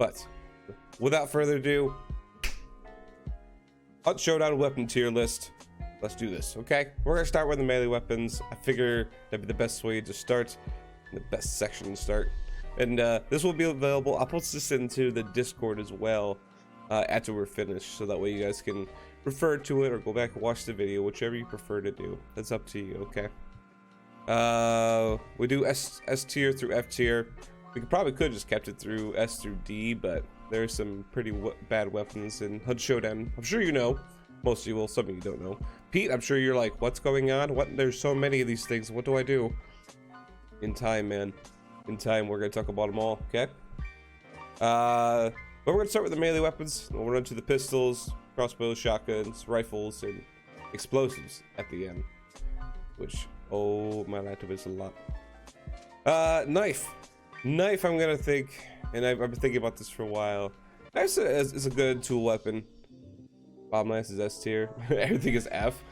But without further ado, Hunt Showdown weapon tier list. Let's do this, okay? We're gonna start with the melee weapons. I figure that'd be the best way to start, the best section to start. And this will be available. I'll post this into the Discord as well after we're finished, so that way you guys can refer to it or go back and watch the video, whichever you prefer to do. That's up to you, okay? We do S tier through F tier. We could just kept it through S through D, but there's some pretty bad weapons in Hunt Showdown. I'm sure you know. Most of you will, some of you don't know. Pete, I'm sure you're like, what's going on? What? There's so many of these things. What do I do? In time, man. In time, we're gonna talk about them all, okay? But we're gonna start with the melee weapons. We'll run to the pistols, crossbows, shotguns, rifles, and explosives at the end. Which, oh my laptop is a lot. Knife. Knife, I'm gonna think, and I've been thinking about this for a while. Knife is a good tool weapon. Bomb knife is S tier. Everything is F.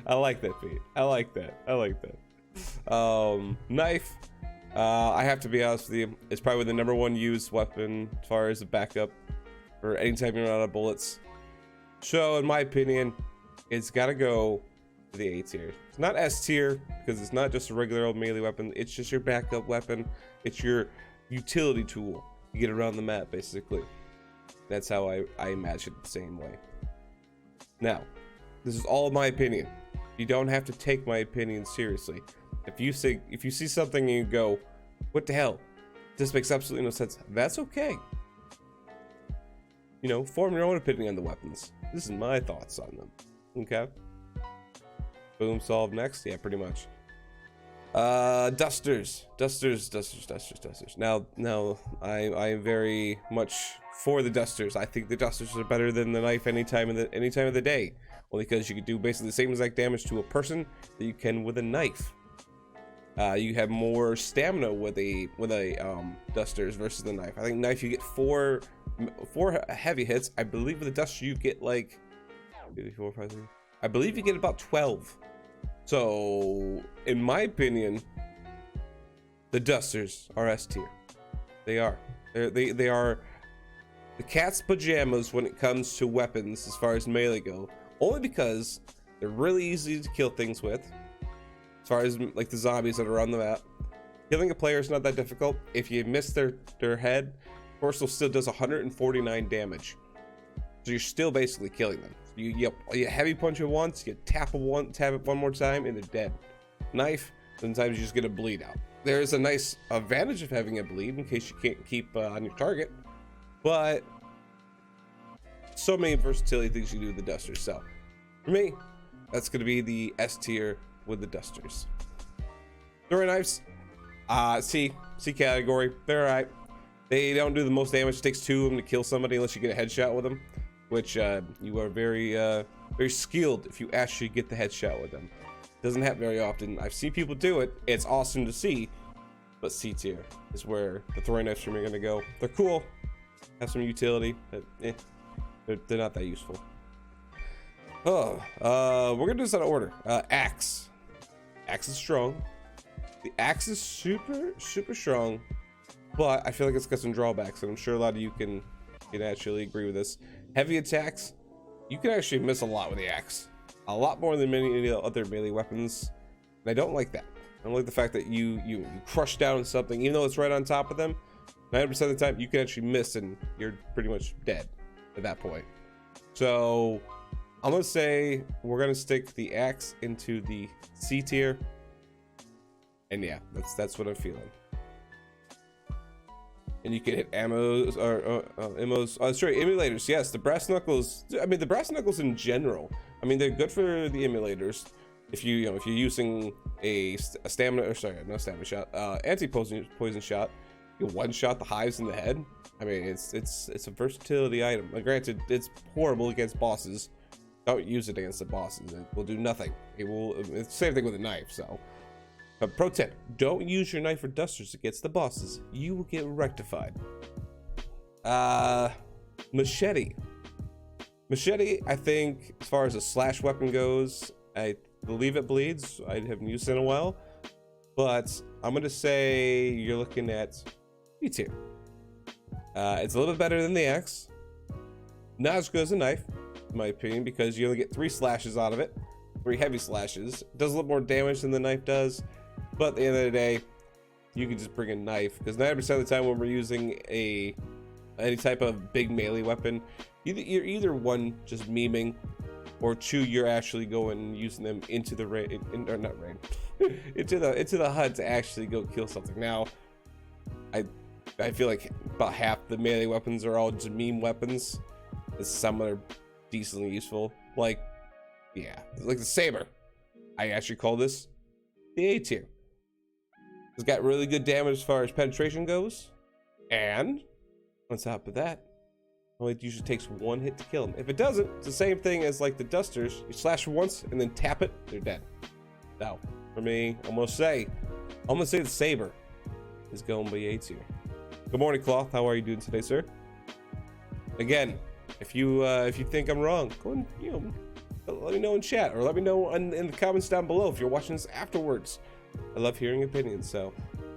I like that, Pete. I like that. I like that. Knife. I have to be honest with you. It's probably the #1 used weapon as far as a backup for anytime you run out of bullets. So, in my opinion, it's gotta go to the A tier. It's not S tier because it's not just a regular old melee weapon. It's just your backup weapon. It's your utility tool. You get around the map, basically. That's how I imagine it the same way. Now, this is all my opinion. You don't have to take my opinion seriously. If you see something and you go, what the hell? This makes absolutely no sense. That's okay. You know, form your own opinion on the weapons. This is my thoughts on them. Okay? Boom, solved next. Yeah, pretty much. Dusters. Now, I am very much for the dusters. I think the dusters are better than the knife any time of the day. Only because you can do basically the same exact damage to a person that you can with a knife. You have more stamina with a dusters versus the knife. I think knife you get four heavy hits. I believe with the duster you get like 4, 5, 6. I believe you get about 12. So, in my opinion, the dusters are S tier. They are. They are the cat's pajamas when it comes to weapons as far as melee go. Only because they're really easy to kill things with. As far as like the zombies that are on the map, killing a player is not that difficult. If you miss their head, Torso still does 149 damage. So you're still basically killing them. You heavy punch it once, you tap it one more time, and they're dead. Knife, sometimes you just get a bleed out. There's a nice advantage of having a bleed in case you can't keep on your target, but so many versatility things you can do with the dusters. So for me, that's going to be the S tier with the dusters. Throwing knives, C category. They're alright. They don't do the most damage. It takes 2 of them to kill somebody unless you get a headshot with them, which you are very skilled if you actually get the headshot with them. Doesn't happen very often. I've seen people do it. It's awesome to see, but C tier is where the throwing knives for me are gonna go. They're cool, have some utility, but they're not that useful. We're gonna do this out of order. Axe. Axe is strong. The axe is super strong, but I feel like it's got some drawbacks, and I'm sure a lot of you can actually agree with this. Heavy attacks, you can actually miss a lot with the axe, a lot more than many other melee weapons, and I don't like that. I don't like the fact that you crush down something even though it's right on top of them. 90% of the time you can actually miss and you're pretty much dead at that point. So I'm gonna say we're gonna stick the axe into the C tier, and yeah, that's what I'm feeling. And you can hit ammos or ammos. Oh, sorry, emulators. Yes, the brass knuckles. I mean, the brass knuckles in general. I mean, they're good for the emulators. If you're using a stamina, or sorry, not stamina shot, anti-poison shot, you one shot the hives in the head. I mean, it's a versatility item. Granted, it's horrible against bosses. Don't use it against the bosses. It will do nothing. It's the same thing with a knife. So. But pro tip, don't use your knife or dusters against the bosses. You will get rectified. Machete. Machete, I think, as far as a slash weapon goes, I believe it bleeds. I haven't used it in a while. But I'm going to say you're looking at B tier. It's a little bit better than the axe. Not as good as a knife, in my opinion, because you only get 3 slashes out of it. 3 heavy slashes. It does a little more damage than the knife does, but at the end of the day, you can just bring a knife, because 90% of the time when we're using any type of big melee weapon, you're either one just memeing, or 2 you're actually going and using them into the rain, or not rain, into the HUD to actually go kill something. Now, I feel like about half the melee weapons are all just meme weapons. Some are decently useful, like the Saber. I actually call this the A tier. It's got really good damage as far as penetration goes, and on top of that, only usually takes 1 hit to kill them. If it doesn't, it's the same thing as like the dusters. You slash once and then tap it, they're dead. Now, for me, I'm gonna say the Saber is going by A tier. Good morning, Cloth. How are you doing today, sir? Again, if you think I'm wrong, go and let me know in chat, or let me know in the comments down below if you're watching this afterwards. I love hearing opinions, so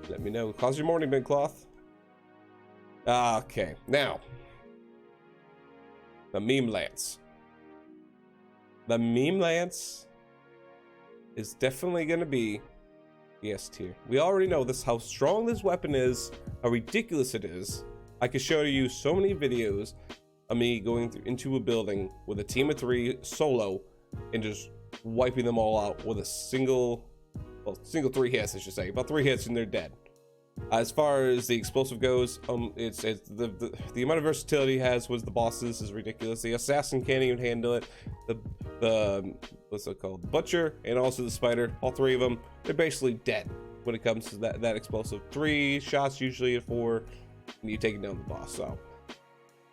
let me know. How's your morning been, Cloth? Okay, now the meme lance. The meme lance is definitely gonna be S tier. We already know this, how strong this weapon is, how ridiculous it is. I could show you so many videos of me going into a building with a team of 3 solo and just wiping them all out with a single 3 hits, I should say. About 3 hits and they're dead. As far as the explosive goes, it's the amount of versatility he has with the bosses is ridiculous. The assassin can't even handle it. The what's it called? The butcher and also the spider, all 3 of them, they're basically dead when it comes to that explosive. 3 shots usually at 4, and you take down the boss. So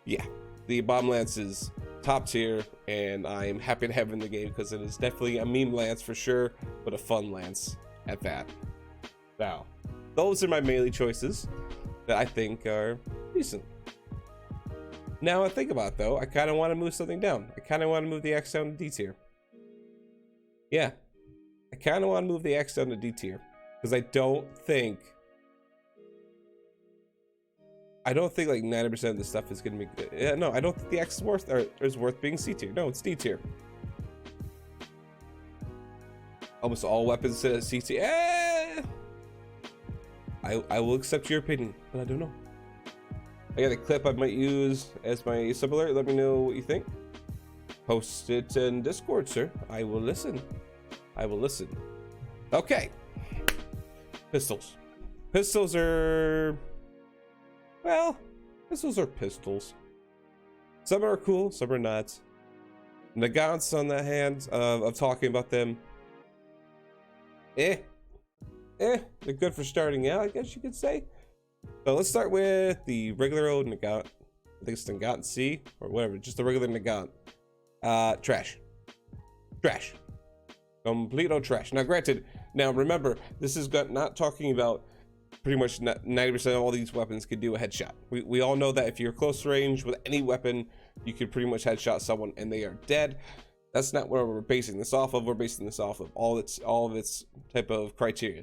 yeah, the bomb lance is top tier, and I am happy to have it in the game because it is definitely a meme lance for sure, but a fun lance at that. Now, those are my melee choices that I think are decent. Now I think about it, though, I kind of want to move something down. I kind of want to move the X down to D tier. Yeah, I kind of want to move the X down to D tier because I don't think like 90% of the stuff is gonna be good. Yeah, no, I don't think the X is worth being C tier. No, it's D tier. Almost all weapons sit at C tier. I will accept your opinion, but I don't know. I got a clip I might use as my sub alert. Let me know what you think. Post it in Discord, sir. I will listen. I will listen. Okay. Pistols. Pistols are... Well, pistols are pistols. Some are cool, some are not. Nagants on the hand of talking about them. They're good for starting out, I guess you could say. So let's start with the regular old Nagant. I think it's Nagant C or whatever, just the regular Nagant. Trash. Trash. Complete old trash. Now granted, remember, this is not talking about pretty much 90% of all these weapons could do a headshot. We all know that if you're close range with any weapon, you could pretty much headshot someone and they are dead. That's not what we're basing this off of. We're basing this off of all of its type of criteria.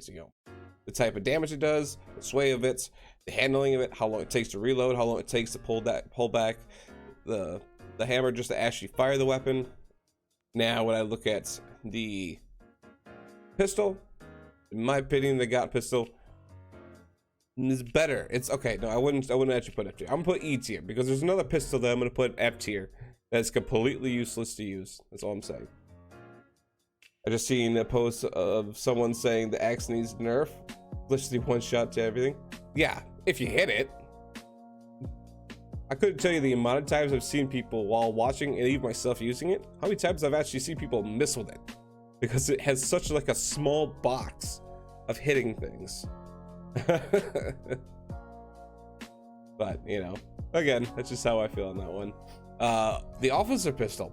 The type of damage it does, the sway of it, the handling of it, how long it takes to reload, how long it takes to pull back the hammer just to actually fire the weapon. Now, when I look at the pistol, in my opinion, the Got pistol is better. It's okay. No, I wouldn't actually put F tier. I'm gonna put E tier because there's another pistol that I'm gonna put F tier that's completely useless to use. That's all I'm saying. I just seen a post of someone saying the axe needs nerf, literally one shot to everything. Yeah, if you hit it. I couldn't tell you the amount of times I've seen people while watching and even myself using it, how many times I've actually seen people miss with it because it has such like a small box of hitting things. But again, that's just how I feel on that one. The officer pistol.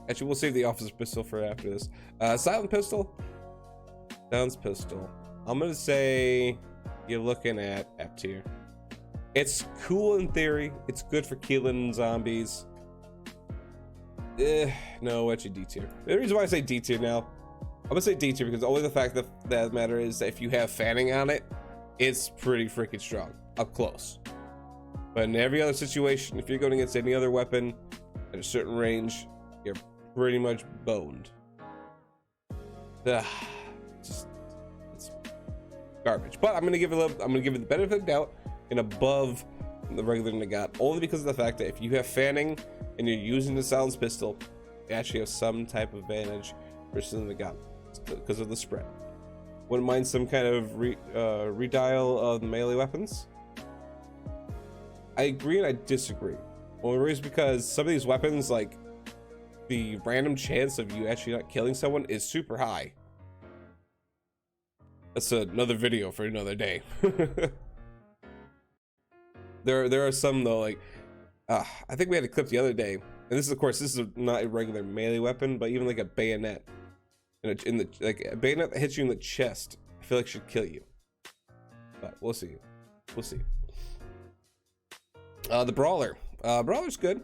Actually, we'll save the officer pistol for after this. Silent pistol. Sounds pistol. I'm gonna say you're looking at F tier. It's cool in theory. It's good for killing zombies. No, actually D tier. The reason why I say D tier now, I'm gonna say D tier because only the fact that matter is that if you have fanning on it, it's pretty freaking strong up close. But in every other situation, if you're going against any other weapon at a certain range, you're pretty much boned. Just, it's garbage. But I'm gonna give it the benefit of the doubt and above the regular Nagat, only because of the fact that if you have fanning and you're using the silenced pistol, you actually have some type of advantage versus the Nagat because of the spread. Wouldn't mind some kind of redial of melee weapons. I agree and I disagree. Only reason because some of these weapons, like the random chance of you actually not killing someone is super high. That's another video for another day. There are some though, like I think we had a clip the other day, and this is, of course, this is not a regular melee weapon, but even like a bayonet, like a bayonet that hits you in the chest, I feel like should kill you. But we'll see. The brawler. Brawler's good.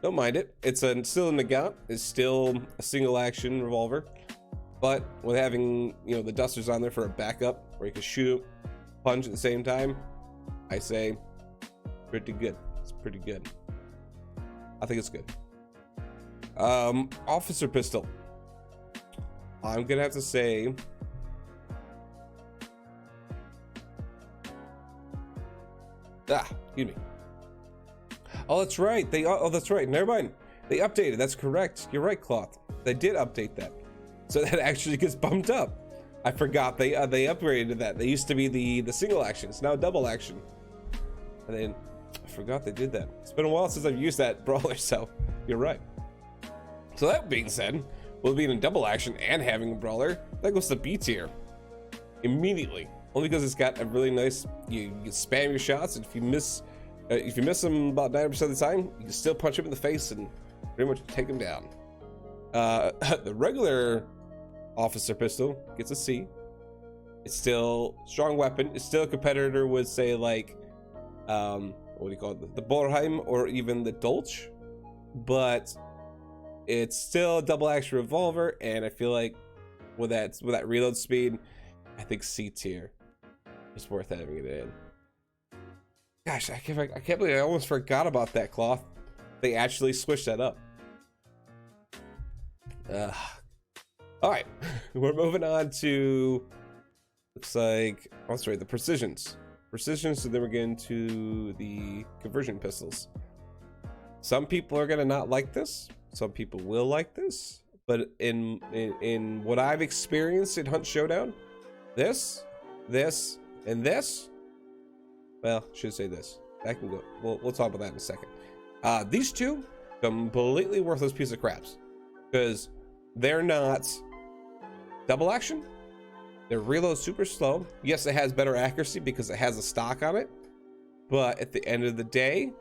Don't mind it. It's still a Nagat. It's still a single action revolver, but with having, you know, the dusters on there for a backup where you can shoot, punch at the same time, I say pretty good. It's pretty good. I think it's good. Officer pistol. I'm gonna have to say excuse me. Oh, that's right. That's right. Never mind. They updated. That's correct. You're right, Cloth. They did update that, so that actually gets bumped up. I forgot they upgraded that. They used to be the single action. It's now double action. And then I forgot they did that. It's been a while since I've used that brawler, so you're right. So that being said, with being in double action and having a brawler, that goes to B tier immediately. Only because it's got a really nice. You can spam your shots, and if you miss them about 90% of the time, you can still punch him in the face and pretty much take him down. The regular officer pistol gets a C. It's still a strong weapon. It's still a competitor would say, like, what do you call it? The Borheim or even the Dolch, but it's still a double action revolver, and I feel like with that reload speed, I think C tier is worth having it in. Gosh, I can't believe I almost forgot about that, Cloth. They actually switched that up. All right, we're moving on to, looks like, oh, sorry, the precisions. So then we're getting to the conversion pistols. Some people are gonna not like this. Some people will like this. But in what I've experienced in Hunt Showdown, this, and this. Well, should say this. That can go. We'll talk about that in a second. These two, completely worthless piece of craps, because they're not double action. Their reload super slow. Yes, it has better accuracy because it has a stock on it, but at the end of the day,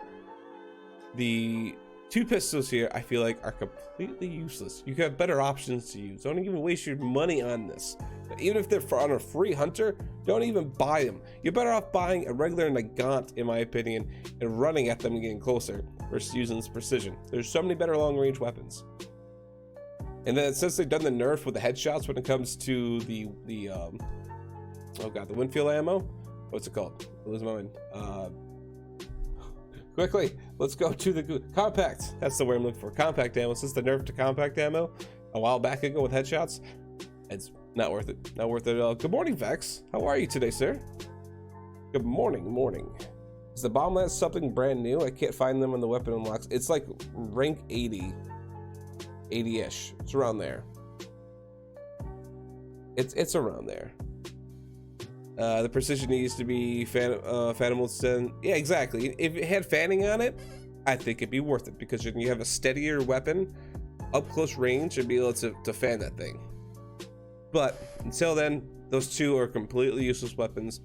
the two pistols here I feel like are completely useless. You have better options to use. Don't even waste your money on this. Even if they're on a free hunter, don't even buy them. You're better off buying a regular Nagant, in my opinion, and running at them and getting closer versus using this precision. There's so many better long range weapons. And then since they've done the nerf with the headshots when it comes to the Winfield ammo, what's it called? I lose my mind. Quickly, let's go to the compact. That's the word I'm looking for. Compact ammo. Since the nerf to compact ammo a while back ago with headshots, it's not worth it. Not worth it at all. Good morning, Vex. How are you today, sir? Good morning. Morning. Is the bomb lance something brand new? I can't find them on the weapon unlocks. It's like rank 80-ish. It's around there. It's around there. The precision needs to be Phantom Wilson. Yeah, exactly. If it had fanning on it, I think it'd be worth it because you have a steadier weapon up close range and be able to fan that thing. But until then, those two are completely useless weapons.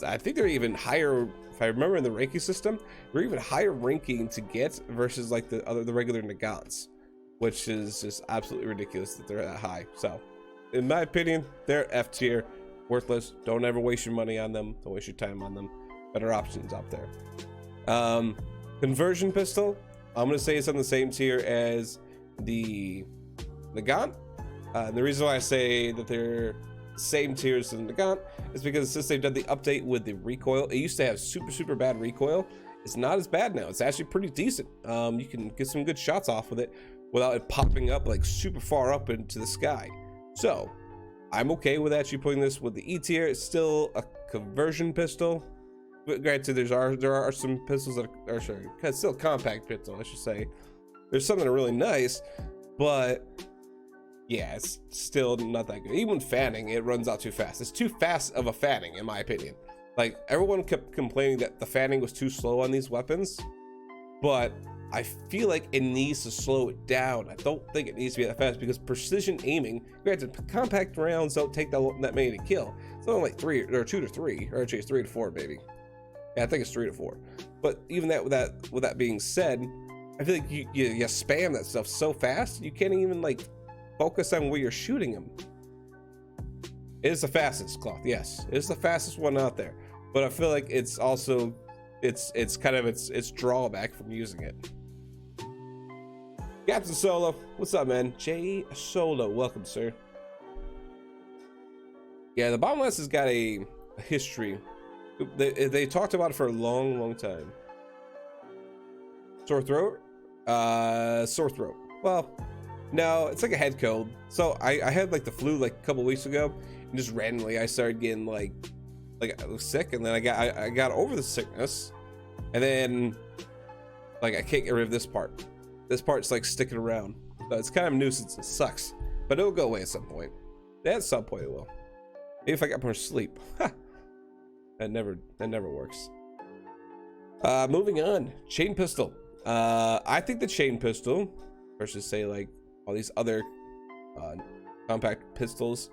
I think they're even higher. If I remember in the ranking system, they're even higher ranking to get versus like the regular Nagants, which is just absolutely ridiculous that they're that high. So, in my opinion, they're F tier. Worthless. Don't ever waste your money on them. Don't waste your time on them. Better options out there. Conversion pistol. I'm gonna say it's on the same tier as the Nagant. The reason why I say that they're same tiers as the Gaunt is because since they've done the update with the recoil, it used to have super bad recoil. It's not as bad now. It's actually pretty decent. You can get some good shots off with it without it popping up like super far up into the sky. So I'm okay with actually putting this with the E tier. It's still a conversion pistol. But granted, there are some pistols that are sorry, it's still a compact pistol, I should say. There's some that are really nice, but yeah, it's still not that good. Even fanning, it runs out too fast. It's too fast of a fanning, in my opinion. Like, everyone kept complaining that the fanning was too slow on these weapons, but I feel like it needs to slow it down. I don't think it needs to be that fast because precision aiming, granted, compact rounds don't take that many to kill. It's only like 2 to 3, or actually it's 3 to 4, maybe. Yeah, I think it's 3 to 4. But even that, with that being said, I feel like you spam that stuff so fast you can't even like focus on where you're shooting them. It is the fastest cloth, yes, it is the fastest one out there. But I feel like it's also it's kind of its drawback from using it. Captain Solo, what's up, man? Jay Solo, welcome, sir. Yeah, the bomb lance has got a history. They talked about it for a long time. Sore throat? Sore throat. Well, no, it's like a head cold. So I had like the flu like a couple weeks ago, and just randomly I started getting like I was sick, and then I got over the sickness, and then like I can't get rid of this part. This part's like sticking around. So it's kind of a nuisance. It sucks, but it'll go away at some point. At some point it will. Maybe if I got more sleep. That never works. Moving on, chain pistol. I think the chain pistol versus say like all these other compact pistols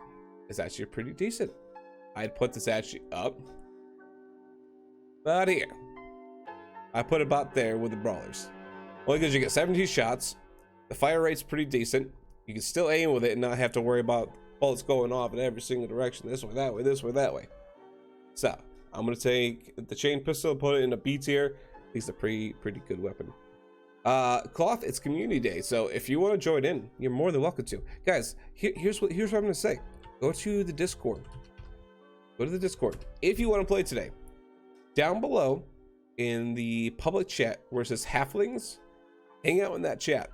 is actually pretty decent. I'd put this actually up about here. I put it about there with the brawlers. Only because you get 17 shots, the fire rate's pretty decent. You can still aim with it and not have to worry about bullets going off in every single direction, this way, that way, this way, that way. So I'm gonna take the chain pistol, put it in a B tier. It's a pretty good weapon. Cloth, it's community day, so if you want to join in, you're more than welcome to. Guys, here's what I'm gonna say. Go to the Discord. Go to the Discord. If you want to play today, down below in the public chat where it says halflings, hang out in that chat.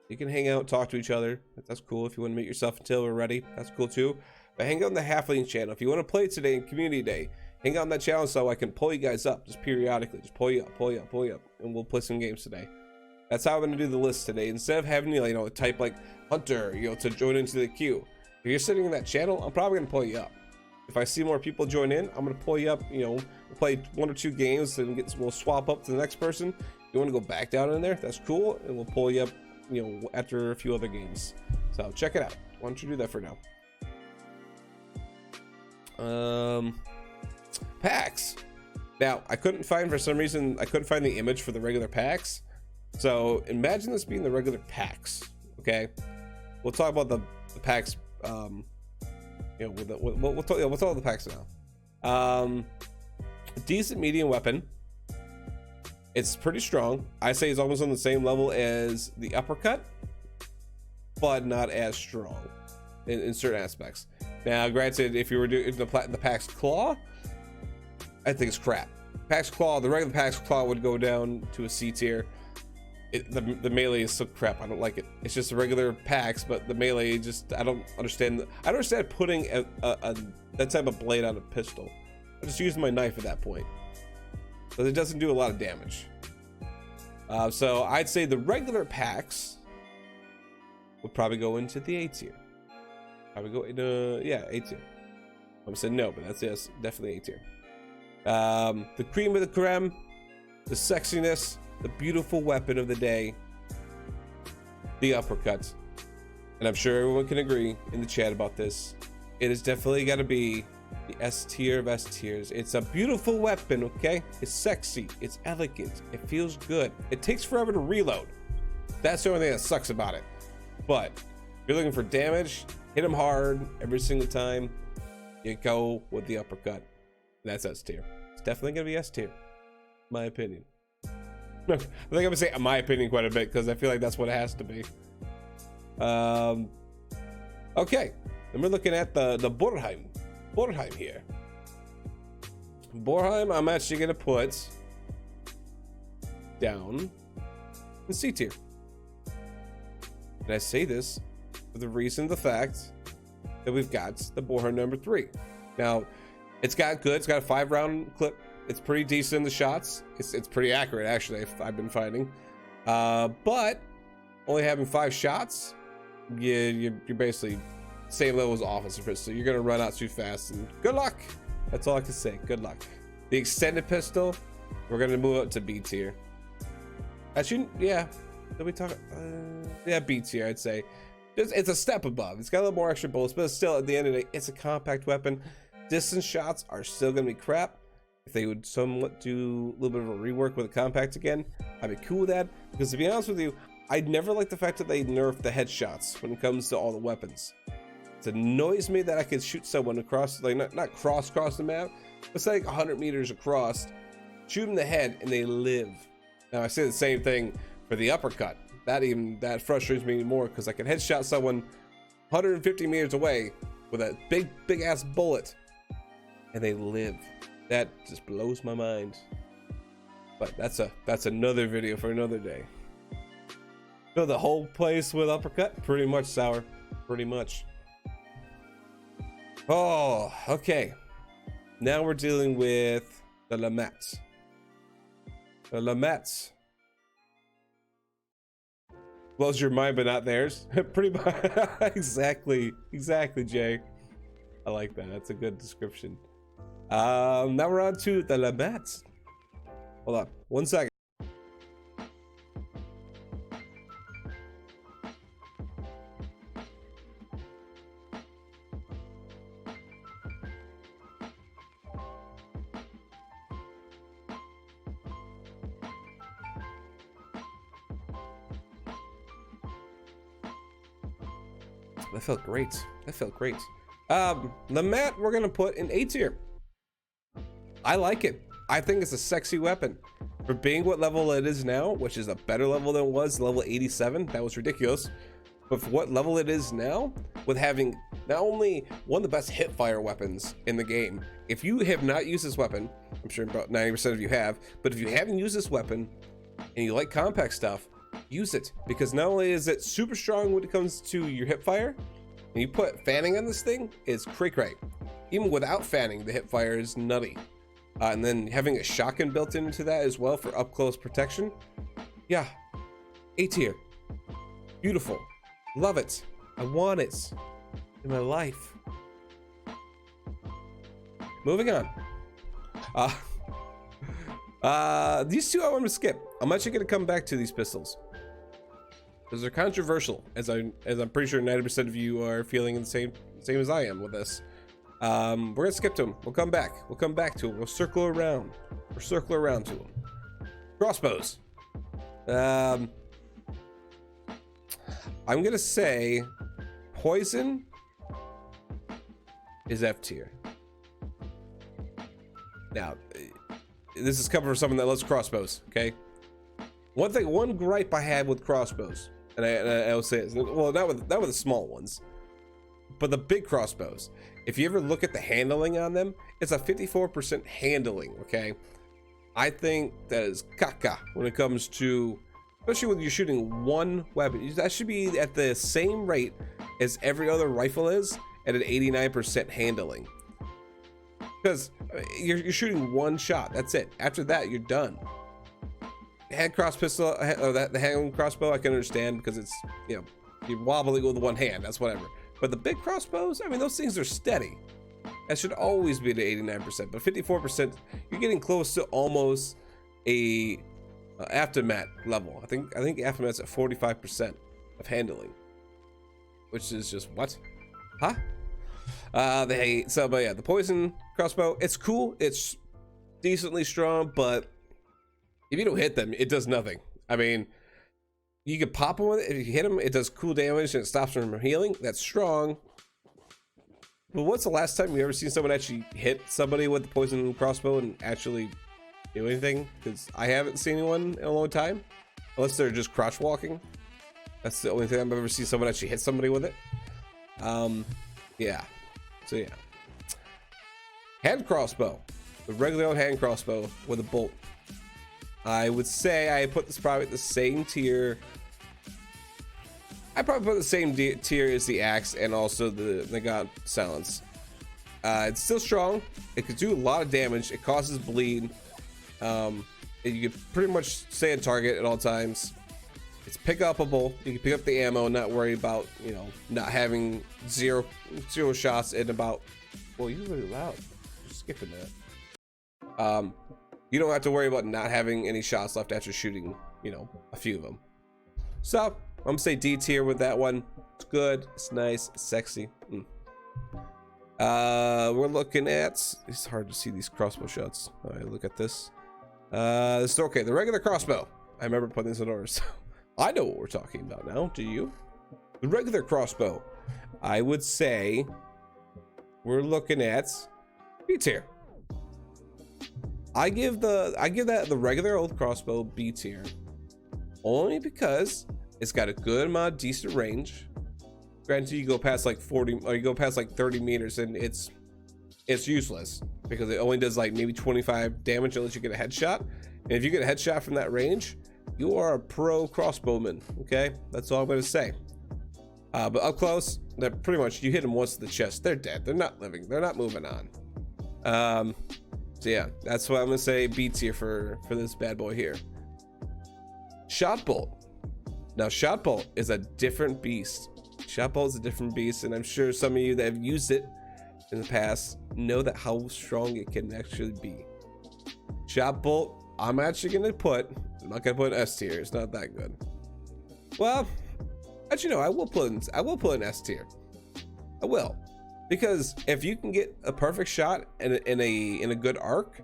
You can hang out, talk to each other. That's cool. If you want to meet yourself until we're ready, that's cool too. But hang out in the halflings channel. If you want to play today in community day, hang out on that channel so I can pull you guys up just periodically. Just pull you up, and we'll play some games today. That's how I'm going to do the list today. Instead of having you, type like Hunter, to join into the queue. If you're sitting in that channel, I'm probably going to pull you up. If I see more people join in, I'm going to pull you up. We'll play 1 or 2 games, and we'll swap up to the next person. If you want to go back down in there, that's cool, and we'll pull you up, after a few other games. So check it out. Why don't you do that for now? Packs. Now, for some reason, I couldn't find the image for the regular packs. So imagine this being the regular packs. Okay, we'll talk about the packs. We'll talk about the packs now. A decent medium weapon. It's pretty strong. I say it's almost on the same level as the uppercut, but not as strong in certain aspects. Now, granted, if you were doing the Pax Claw, I think it's crap. Pax Claw, the regular Pax Claw would go down to a C tier. The melee is so crap. I don't like it. It's just a regular Pax, but the melee I don't understand. I don't understand putting that type of blade on a pistol. I just use my knife at that point, but it doesn't do a lot of damage. So I'd say the regular Pax would probably go into the A tier. Probably go into A tier. I'm saying no, but that's definitely A tier. The cream of the creme, the sexiness, the beautiful weapon of the day, the uppercut. And I'm sure everyone can agree in the chat about this. It has definitely got to be the S tier of S tiers. It's a beautiful weapon, okay? It's sexy, it's elegant, it feels good. It takes forever to reload. That's the only thing that sucks about it. But if you're looking for damage, hit them hard every single time, you go with the uppercut. That's S tier. It's definitely gonna be S tier, my opinion. I think I'm gonna say my opinion quite a bit because I feel like that's what it has to be. Okay, then we're looking at the Borheim. Borheim here. Borheim, I'm actually gonna put down in C tier. And I say this for the reason, the fact that we've got the Borheim number 3. Now, it's got good. It's got a 5-round clip. It's pretty decent in the shots. It's pretty accurate, actually. I've been finding, but only having 5 shots, you're basically same level as offensive pistol. You're gonna run out too fast, and good luck. That's all I can say. Good luck. The extended pistol, we're gonna move up to B tier. Actually, yeah. Did we talk? Yeah, B tier, I'd say. It's a step above. It's got a little more extra bullets, but still, at the end of the day, it's a compact weapon. Distance shots are still gonna be crap. If they would somewhat do a little bit of a rework with a compact again, I'd be cool with that. Because to be honest with you, I never like the fact that they nerfed the headshots when it comes to all the weapons. It annoys me that I could shoot someone across, like not cross the map, but say like 100 meters across, shoot them in the head, and they live. Now I say the same thing for the uppercut. That frustrates me more, because I can headshot someone 150 meters away with a big ass bullet, and they live. That just blows my mind. But that's another video for another day. Fill the whole place with uppercut, pretty much sour, pretty much. Oh, okay. Now we're dealing with the Lamets. The Lamets. Blows your mind, but not theirs. Pretty much. Exactly, Jay. I like that. That's a good description. Now we're on to the Lamets. Hold on, 1 second. That felt great. That felt great. The mat we're gonna put in A tier. I like it. I think it's a sexy weapon. For being what level it is now, which is a better level than it was, level 87, that was ridiculous. But for what level it is now, with having not only one of the best hip fire weapons in the game. If you have not used this weapon, I'm sure about 90% of you have, but if you haven't used this weapon and you like compact stuff, use it, because not only is it super strong when it comes to your hip fire, and you put fanning on this thing, it's cray. Even without fanning, the hip fire is nutty. And then having a shotgun built into that as well for up close protection. Yeah, A tier. Beautiful. Love it. I want it in my life. Moving on. These two I want to skip. I'm actually going to come back to these pistols, because they're controversial, as I'm pretty sure 90% of you are feeling the same as I am with this. We're gonna skip to them. We'll come back to them. We'll circle around to them. Crossbows. I'm gonna say poison is F tier. Now, this is coming from someone that loves crossbows, okay? One gripe I had with crossbows, and I will say it, well, not with the small ones, but the big crossbows. If you ever look at the handling on them, it's a 54% handling, okay? I think that is caca when it comes to, especially when you're shooting one weapon. That should be at the same rate as every other rifle is, at an 89% handling. Because you're shooting one shot, that's it. After that, you're done. Hand cross pistol, or the hand crossbow, I can understand, because it's, you know, you're wobbling with one hand, that's whatever. But the big crossbows, I mean, those things are steady. That should always be to 89%, but 54%, you're getting close to almost a aftermath level. I think aftermath's at 45% of handling, which is just what? Huh? But yeah, the poison crossbow, it's cool, it's decently strong, but if you don't hit them, it does nothing. I mean, you can pop them with it. If you hit them, it does cool damage and it stops them from healing. That's strong. But what's the last time you ever seen someone actually hit somebody with the poison crossbow and actually do anything? Because I haven't seen anyone in a long time, unless they're just crouch walking. That's the only thing I've ever seen someone actually hit somebody with it. Yeah. So yeah. Hand crossbow, the regular old hand crossbow with a bolt. I would say I put this probably at the same tier. I probably put the same tier as the axe and also the god silence. It's still strong. It could do a lot of damage. It causes bleed. You can pretty much stay on target at all times. It's pick upable. You can pick up the ammo and not worry about, you know, not having zero shots in about. Well, you're really loud. You're skipping that. You don't have to worry about not having any shots left after shooting, you know, a few of them. So I'm gonna say D tier with that one. It's good. It's nice. It's sexy. We're looking at. It's hard to see these crossbow shots. All right, look at this. This is okay. The regular crossbow. I remember putting this in order, so I know what we're talking about now. Do you? The regular crossbow. I would say we're looking at B tier. I give that the regular old crossbow B tier, only because it's got a good amount of decent range. Granted, you go past like 40 or you go past like 30 meters and it's useless because it only does like maybe 25 damage unless you get a headshot. And if you get a headshot from that range, you are a pro crossbowman. Okay, that's all I'm gonna say. But up close, they're pretty much, you hit them once in the chest, they're dead. They're not living. They're not moving on. So yeah, that's why I'm gonna say B tier for this bad boy here. Shot bolt. Now shot bolt is a different beast. Shot bolt is a different beast, and I'm sure some of you that have used it in the past know that how strong it can actually be. Shot bolt, I'm not gonna put an S tier. It's not that good. Well, actually no, I will put an S tier. I will, because if you can get a perfect shot in a good arc,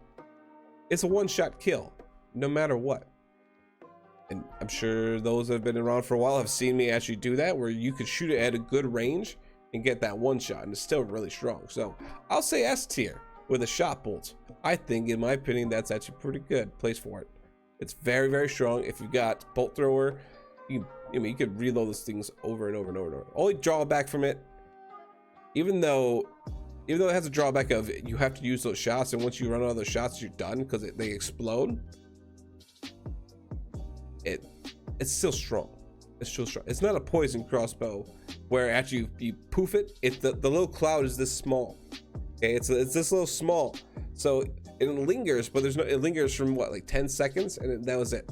it's a one-shot kill, no matter what. And I'm sure those that have been around for a while have seen me actually do that, where you could shoot it at a good range and get that one shot, and it's still really strong. So I'll say S tier with a shot bolt. I think, in my opinion, that's actually pretty good place for it. It's very, very strong. If you've got bolt thrower, you could reload those things over and over and over and over. Only drawback from it, even though it has a drawback of you have to use those shots, and once you run out of those shots, you're done because they explode. It's still strong. It's still strong. It's not a poison crossbow where after you poof it, the little cloud is this small. Okay, it's this little small, so it lingers, but it lingers from what, like 10 seconds, and that was it.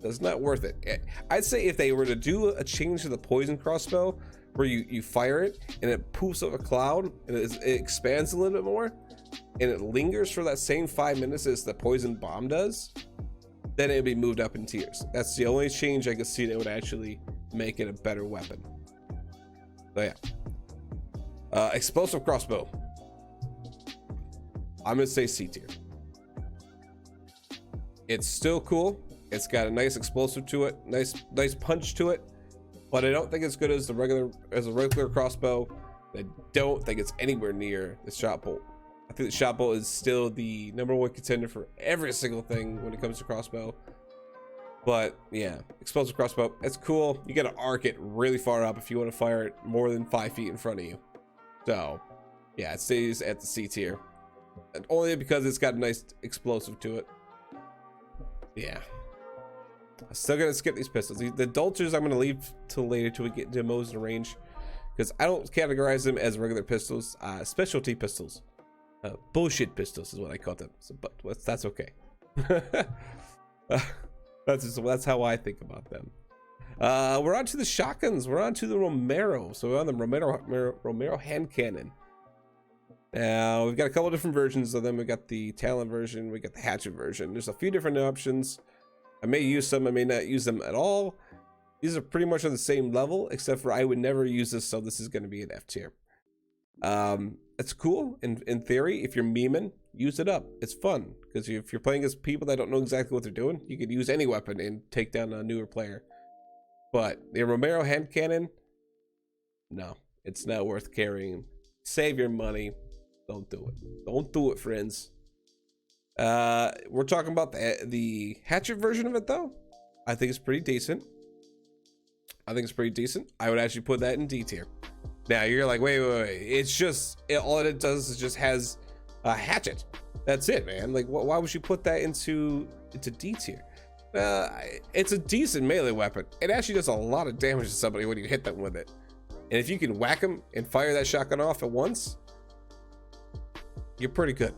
That's not worth it. I'd say if they were to do a change to the poison crossbow where you fire it and it poofs up a cloud and it expands a little bit more and it lingers for that same 5 minutes as the poison bomb does, then it'd be moved up in tiers. That's the only change I could see that would actually make it a better weapon. So yeah, explosive crossbow, I'm gonna say C tier. It's still cool. It's got a nice explosive to it, nice punch to it, but I don't think it's good as a regular crossbow. I don't think it's anywhere near the shot bolt. I think the shot bolt is still the #1 contender for every single thing when it comes to crossbow. But yeah, explosive crossbow, it's cool. You gotta arc it really far up if you want to fire it more than 5 feet in front of you. So yeah, it stays at the C tier, and only because it's got a nice explosive to it. Yeah, I'm still gonna skip these pistols. The Dulcers I'm gonna leave till later till we get into Mosin range, because I don't categorize them as regular pistols. Specialty pistols, bullshit pistols is what I call them. So, but that's okay. That's how I think about them. We're on to the shotguns. We're on to the Romero. So we're on the Romero hand cannon. Now we've got a couple different versions of them. We got the Talon version, we got the hatchet version. There's a few different options. I may use some, I may not use them at all. These are pretty much on the same level, except for I would never use this, so this is going to be an F tier. It's cool in theory. If you're memeing, use it up. It's fun because if you're playing as people that don't know exactly what they're doing, you could use any weapon and take down a newer player. But the Romero hand cannon, no, it's not worth carrying. Save your money. Don't do it. Don't do it, friends. We're talking about the hatchet version of it, though. I think it's pretty decent. I would actually put that in D tier. Now you're like, wait. It's just all it does is just has A hatchet. That's it, man. Like, why would you put that into D tier? It's a decent melee weapon. It actually does a lot of damage to somebody when you hit them with it. And if you can whack them and fire that shotgun off at once, you're pretty good.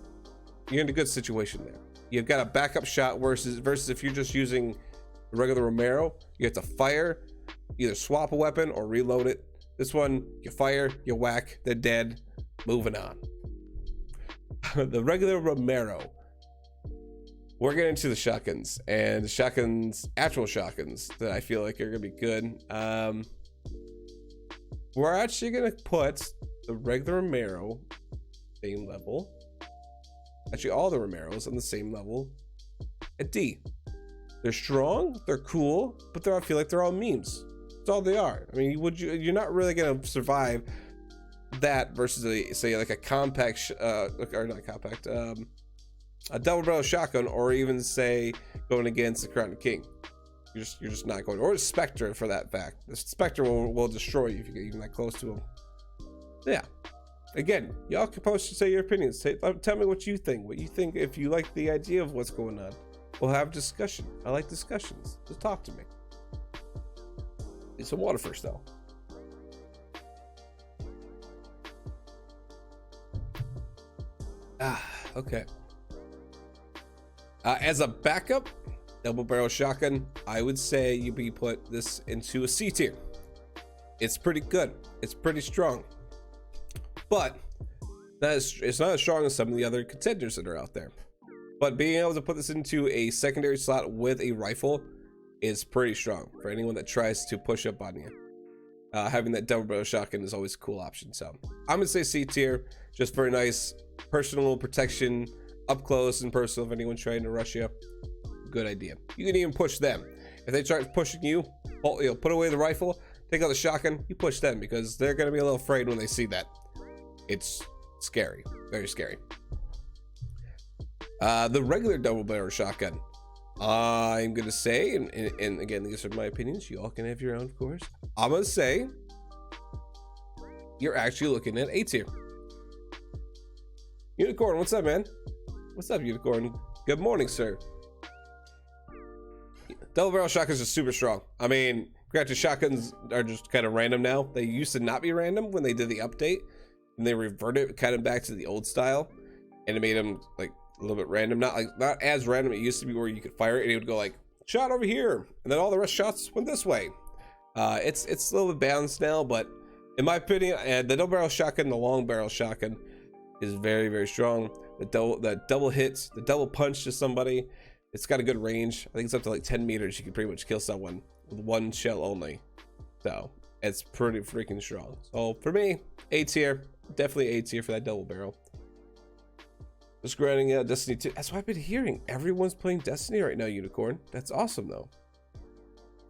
You're in a good situation there. You've got a backup shot versus if you're just using the regular Romero, you have to fire, either swap a weapon or reload it. This one, you fire, you whack, they're dead, moving on. The regular Romero. We're getting into the shotguns, and the shotguns, actual shotguns, that I feel like are gonna be good. We're actually gonna put the regular Romero same level. Actually, all the Romeros on the same level at D. They're strong, they're cool, but I feel like they're all memes. That's all they are. I mean, you're not really gonna survive that versus say like a compact, or not compact, a double barrel shotgun, or even say going against the Crown King. You're just not going, or a Spectre for that fact. The Spectre will destroy you if you get even that close to him. Yeah. Again, y'all can post and say your opinions. Tell me what you think. What you think if you like the idea of what's going on. We'll have discussion. I like discussions. Just talk to me. Need some water first, though. Okay. As a backup double barrel shotgun, I would say you be put this into a C tier. It's pretty good. It's pretty strong. But it's not as strong as some of the other contenders that are out there. But being able to put this into a secondary slot with a rifle is pretty strong for anyone that tries to push up on you. Having that double barrel shotgun is always a cool option. So I'm gonna say C tier, just for a nice personal protection, up close and personal. If anyone's trying to rush you, good idea. You can even push them. If they start pushing you, put away the rifle, take out the shotgun, you push them, because they're gonna be a little afraid when they see that. It's scary, very scary. The regular double barrel shotgun, I'm gonna say, and again, these are my opinions, you all can have your own, of course. I'm gonna say you're actually looking at A tier. Unicorn, what's up, man? What's up, Unicorn? Good morning, sir. Double barrel shotguns are super strong. I mean, granted, shotguns are just kind of random now. They used to not be random when they did the update, and they reverted it kind of back to the old style, and it made them like a little bit random. Not as random it used to be, where you could fire it and it would go like shot over here, and then all the rest shots went this way. It's a little bit balanced now, but in my opinion, the double barrel shotgun, the long barrel shotgun, is very, very strong. The double hits, the double punch to somebody, it's got a good range. I think it's up to like 10 meters. You can pretty much kill someone with one shell only. So it's pretty freaking strong. So for me, A tier, definitely A tier for that double barrel. Just grinding Destiny 2. That's what I've been hearing. Everyone's playing Destiny right now, Unicorn. That's awesome though.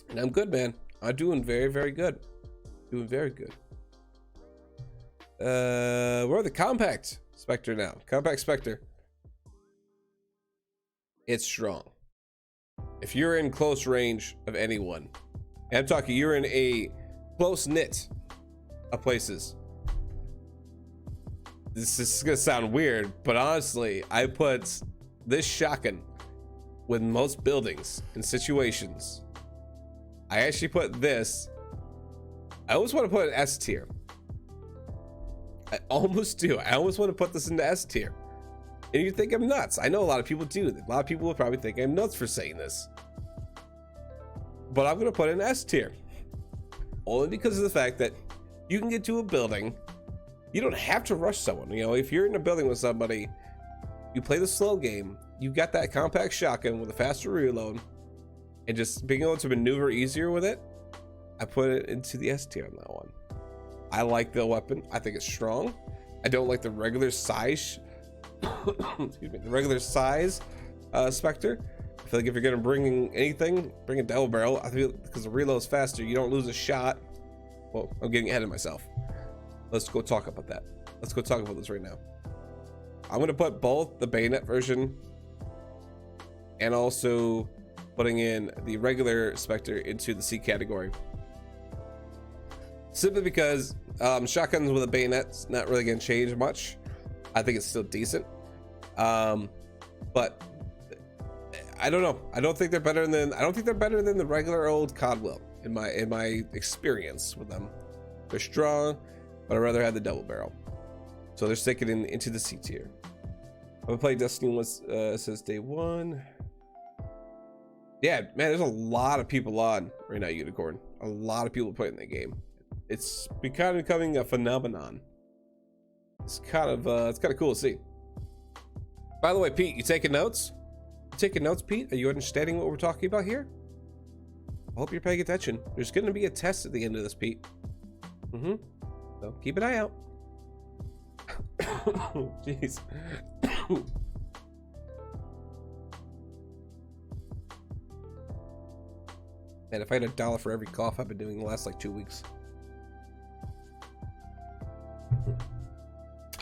And I'm good, man. I'm doing very, very good. Doing very good. We're the compact Spectre now. Compact Spectre. It's strong. If you're in close range of anyone, and I'm talking you're in a close knit of places. This is gonna sound weird, but honestly, I put this shotgun with most buildings and situations. I actually put this. I always want to put an S tier. I almost do. I almost want to put this into S tier. And you think I'm nuts. I know a lot of people do. A lot of people will probably think I'm nuts for saying this. But I'm going to put it in S tier. Only because of the fact that you can get to a building. You don't have to rush someone. You know, if you're in a building with somebody, you play the slow game. You got that compact shotgun with a faster reload. And just being able to maneuver easier with it. I put it into the S tier on that one. I like the weapon. I think it's strong. I don't like the regular size. Excuse me, the regular size Spectre. I feel like if you're gonna bring anything, bring a double barrel. I feel because the reload's faster, you don't lose a shot. Well, I'm getting ahead of myself. Let's go talk about that. Let's go talk about this right now. I'm gonna put both the bayonet version and also putting in the regular Spectre into the C category. Simply because shotguns with a bayonet's not really gonna change much. I think it's still decent. But I don't know. I don't think they're better than the regular old Codwell in my experience with them. They're strong, but I'd rather have the double barrel. So they're sticking into the C tier. I'm gonna play Destiny once, says day one. Yeah, man, there's a lot of people on right now, Unicorn. A lot of people playing the game. It's becoming a phenomenon. It's kind of cool to see. By the way, Pete, you taking notes? You taking notes, Pete? Are you understanding what we're talking about here? I hope you're paying attention. There's going to be a test at the end of this, Pete. So keep an eye out. Jeez. Man, if I had $1 for every cough I've been doing the last like 2 weeks.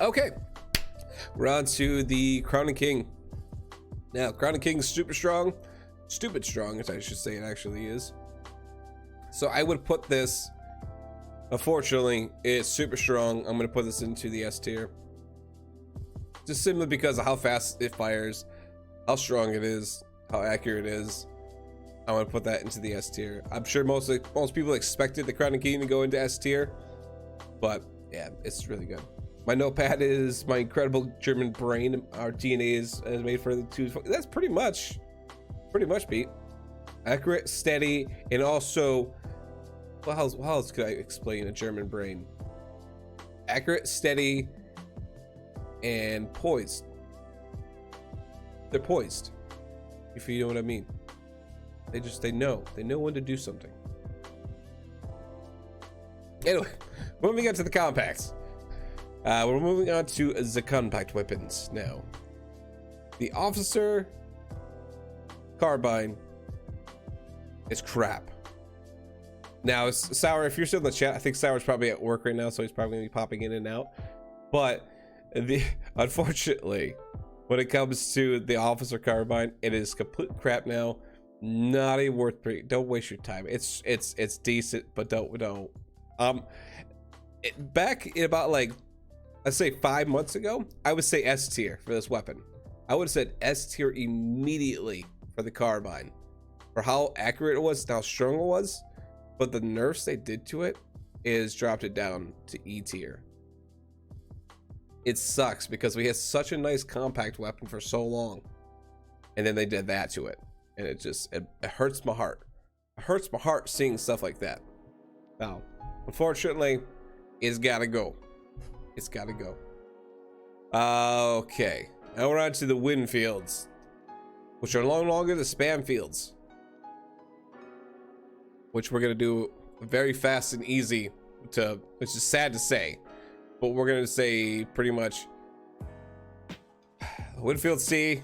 Okay, we're on to the Crown and King. Now, Crown and King is super strong, stupid strong, as I should say it actually is. So I would put this, unfortunately, it's super strong. I'm gonna put this into the S tier. Just simply because of how fast it fires, how strong it is, how accurate it is. I want to put that into the S tier. I'm sure most people expected the Crown and King to go into S tier, but yeah, it's really good. My notepad is my incredible German brain. Our DNA is made for the two. That's pretty much Pete. Accurate, steady, and also, well, how else could I explain a German brain? Accurate, steady, and poised. They're poised, if you know what I mean. They know when to do something. Anyway, moving on to the compacts. We're moving on to the compact weapons now. The officer carbine is crap. Now, Sour, if you're still in the chat, I think Sour's probably at work right now, so he's probably gonna be popping in and out. But unfortunately, when it comes to the officer carbine, it is complete crap now. Not even worth. Don't waste your time. It's decent, but don't. Back in about like, let's say 5 months ago, I would say S tier for this weapon. I would have said S tier immediately for the carbine, for how accurate it was and how strong it was. But the nerfs they did to it is dropped it down to E tier. It sucks because we had such a nice compact weapon for so long, and then they did that to it, and it hurts my heart. It hurts my heart seeing stuff like that. Now, unfortunately, it's gotta go. It's gotta go. Okay, now we're on to the Winfields, which are no longer the spam fields, which we're gonna do very fast and easy to, which is sad to say, but we're gonna say pretty much Winfield C,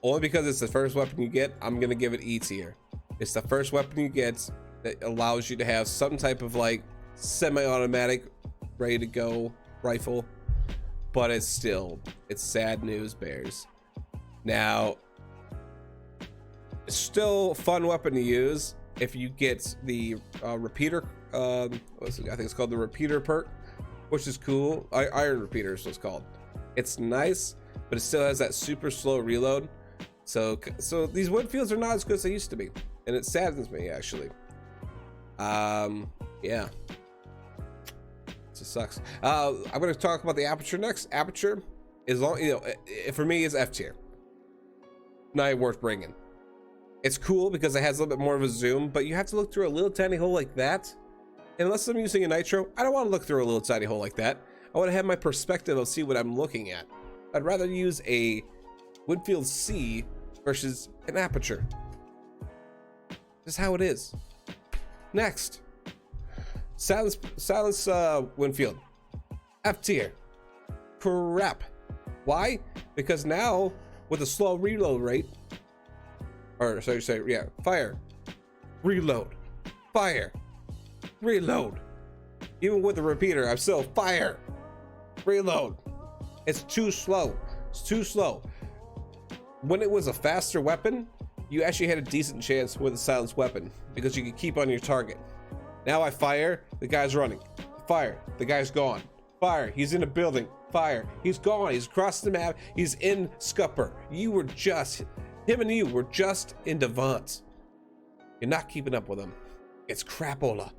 only because it's the first weapon you get. I'm gonna give it E tier. It's the first weapon you get that allows you to have some type of like semi-automatic ready to go rifle, but it's sad news bears. Now, it's still a fun weapon to use if you get the repeater. I think it's called the repeater perk, which is cool. Iron repeater is what it's called. It's nice, but it still has that super slow reload. So these Winfields are not as good as they used to be, and it saddens me actually. Yeah, it just sucks. I'm going to talk about the Aperture next. Aperture is for me is F tier. Not worth bringing. It's cool because it has a little bit more of a zoom, but you have to look through a little tiny hole like that. And unless I'm using a nitro, I don't want to look through a little tiny hole like that. I want to have my perspective of see what I'm looking at. I'd rather use a Winfield C versus an Aperture. This is how it is. Next, Silence Winfield, F tier. Crap. Why? Because now with a slow reload rate, or fire, reload, fire, reload. Even with the repeater, I'm still fire, reload. It's too slow. It's too slow. When it was a faster weapon, you actually had a decent chance with a silenced weapon because you could keep on your target. Now I fire, the guy's running. Fire, the guy's gone. Fire, he's in a building. fire. He's gone. He's across the map. He's in Scupper. Him and you were just in Devant. You're not keeping up with him. It's crapola.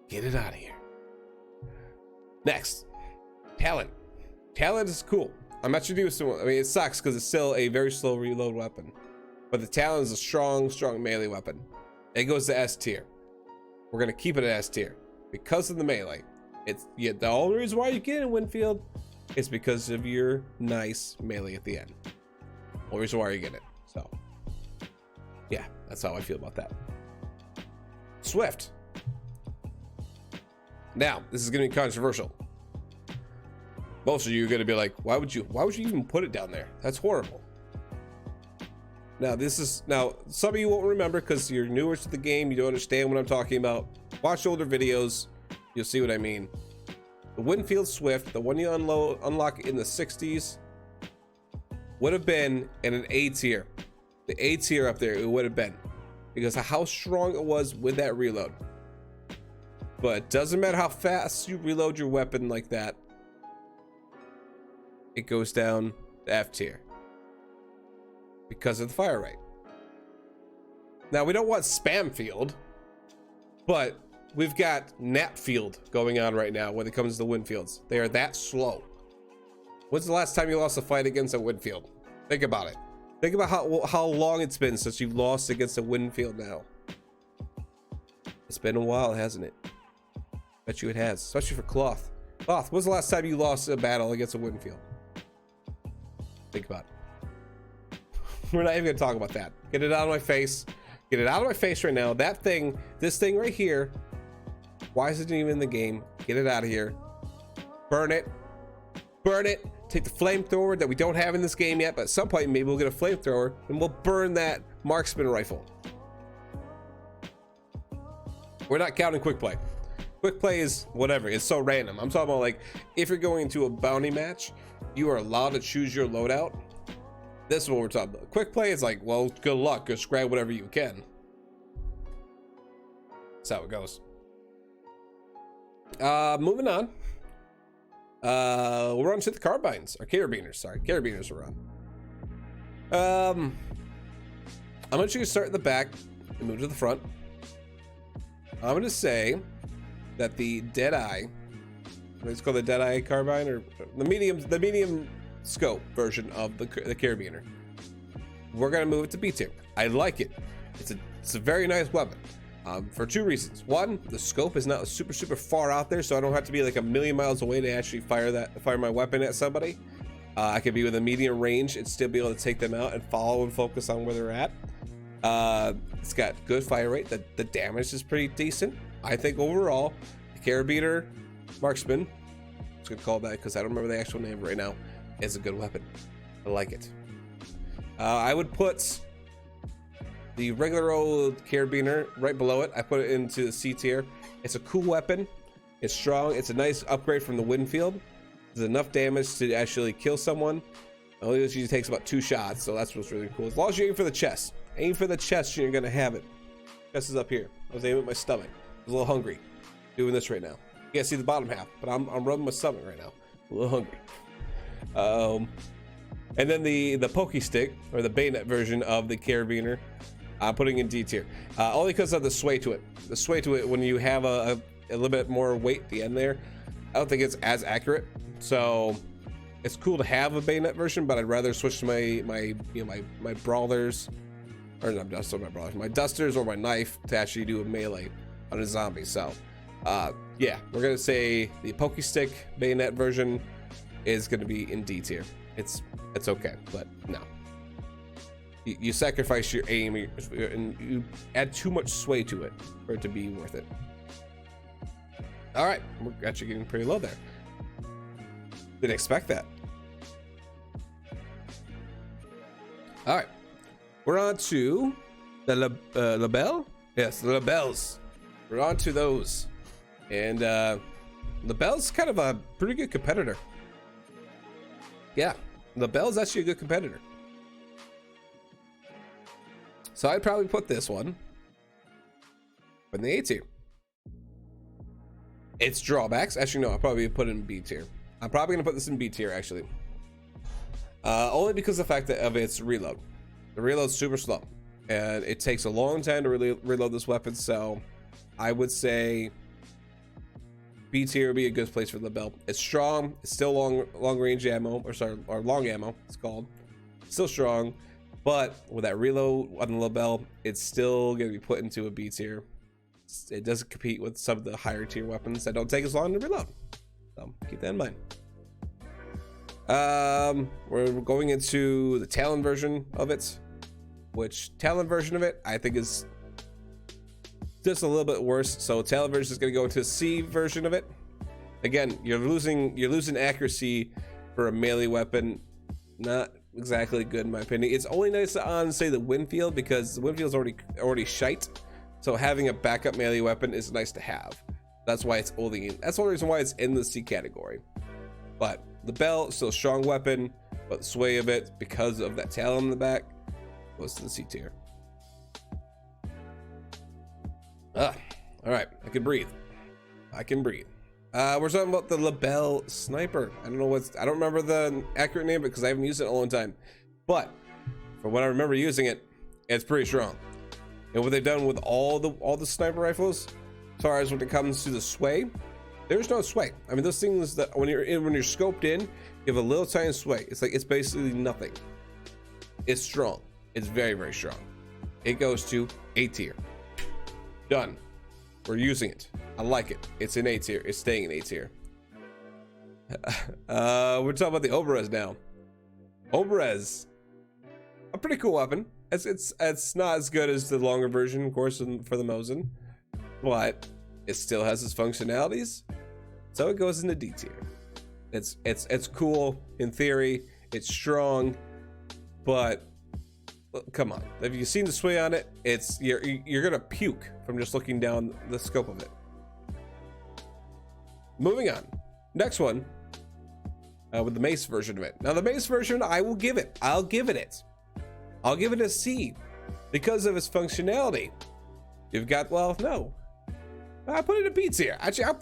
Get it out of here. Next, Talon. Talon is cool. I'm actually doing some. I mean, it sucks because it's still a very slow reload weapon, but the Talon is a strong melee weapon. It goes to S tier. We're gonna keep it at S tier because of the melee. The only reason why you get in Winfield is because of your nice melee at the end. Only reason why you get it. So, yeah, that's how I feel about that. Swift. Now, this is gonna be controversial. Most of you are gonna be like, why would you even put it down there? That's horrible. Now, some of you won't remember because you're newer to the game, you don't understand what I'm talking about. Watch older videos, you'll see what I mean. The Winfield Swift, the one you unlock in the 60s, would have been in an A tier. The A tier up there, it would have been. Because of how strong it was with that reload. But it doesn't matter how fast you reload your weapon like that. It goes down to F tier. Because of the fire rate. Now, we don't want spam field. But we've got nap field going on right now when it comes to Winfields. They are that slow. When's the last time you lost a fight against a Winfield? Think about it. Think about how long it's been since you've lost against a Winfield now. It's been a while, hasn't it? Bet you it has, especially for Cloth. Cloth, when's the last time you lost a battle against a Winfield? Think about it. We're not even gonna talk about that. Get it out of my face. Get it out of my face right now. This thing right here. Why is it even in the game? Get it out of here. Burn it. Burn it. Take the flamethrower that we don't have in this game yet, but at some point maybe we'll get a flamethrower and we'll burn that marksman rifle. We're not counting quick play. Quick play is whatever. It's so random. I'm talking about like if you're going into a bounty match, you are allowed to choose your loadout. This is what we're talking about. Quick play is like, well, good luck. Just grab whatever you can. That's how it goes. Moving on. We're on to the Carbines, or Carabiners, sorry. Carabiners are on. I'm actually gonna start at the back and move to the front. I'm gonna say that the Deadeye, it's called the Deadeye Carbine, or the medium scope version of the Carabiner. We're gonna move it to B tier. I like it. It's a very nice weapon. For two reasons. One, the scope is not super far out there, so I don't have to be like a million miles away to actually fire my weapon at somebody. I could be with a medium range and still be able to take them out and follow and focus on where they're at. It's got good fire rate. The damage is pretty decent. I think overall, the Carabiner Marksman, I'm just gonna call that because I don't remember the actual name right now, is a good weapon. I like it. I would put the regular old Carabiner right below it. I put it into the C tier. It's a cool weapon. It's strong. It's a nice upgrade from the Winfield. There's enough damage to actually kill someone. It only usually takes about 2 shots, so that's what's really cool. As long as you aim for the chest. Aim for the chest, you're gonna have it. Chest is up here. I was aiming at my stomach. I was a little hungry. Doing this right now. You can't see the bottom half, but I'm rubbing my stomach right now. A little hungry. And then the pokey stick, or the bayonet version of the Carabiner, I'm putting in D tier. Only because of the sway to it. The sway to it, when you have a little bit more weight at the end there, I don't think it's as accurate. So it's cool to have a bayonet version, but I'd rather switch to my brawlers, or not dusters, my brawlers, my dusters or my knife to actually do a melee on a zombie. So yeah, we're gonna say the pokey stick bayonet version is gonna be in D tier. It's okay, but no. You sacrifice your aim and you add too much sway to it for it to be worth it. All right, we're actually getting pretty low there. Didn't expect that. All right, we're on to the Lebel. Yes, the Lebels. We're on to those, and Lebel's kind of a pretty good competitor. Yeah, Lebel's actually a good competitor. So I'd probably put this one in the A tier. Its drawbacks, actually no, I'll probably put it in B tier. I'm probably gonna put this in B tier actually. Only because of the fact that of its reload. The reload's super slow, and it takes a long time to really reload this weapon. So I would say B tier would be a good place for the Lebel. It's strong. It's still long range ammo, or long ammo. It's called. Still strong, but with that reload on the Lebel, it's still gonna be put into a B tier. It doesn't compete with some of the higher tier weapons that don't take as long to reload. So keep that in mind. We're going into the Talon version of it, which Talon version of it I think is just a little bit worse. So Talon version is going to go into C version of it. Again, you're losing accuracy for a melee weapon. Not exactly good in my opinion. It's only nice on say the Winfield, because the Winfield's already shite. So having a backup melee weapon is nice to have. That's why it's only that's the only reason why it's in the C category. But the belt, still a strong weapon, but the sway of it, because of that Talon in the back, goes to the C tier. All right, I can breathe. I can breathe. We're talking about the Lebel Sniper. I don't remember the accurate name because I haven't used it in a long time. But from what I remember using it, it's pretty strong. And what they've done with all the sniper rifles, as far as when it comes to the sway, there's no sway. I mean, those things that when you're scoped in, you have a little tiny sway. It's basically nothing. It's strong. It's very, very strong. It goes to A tier. Done. We're using it. I like it. It's in A tier. It's staying in A tier. We're talking about the Oberez now. Oberez, a pretty cool weapon. It's not as good as the longer version, of course, for the Mosin, but it still has its functionalities, so it goes into D tier. It's cool in theory. It's strong, but come on, have you seen the sway on it? You're gonna puke from just looking down the scope of it. Moving on, next one, with the Mace version of it. Now the Mace version, I'll give it a C because of its functionality. You've got, well, no, I put it in B tier. Actually, I'm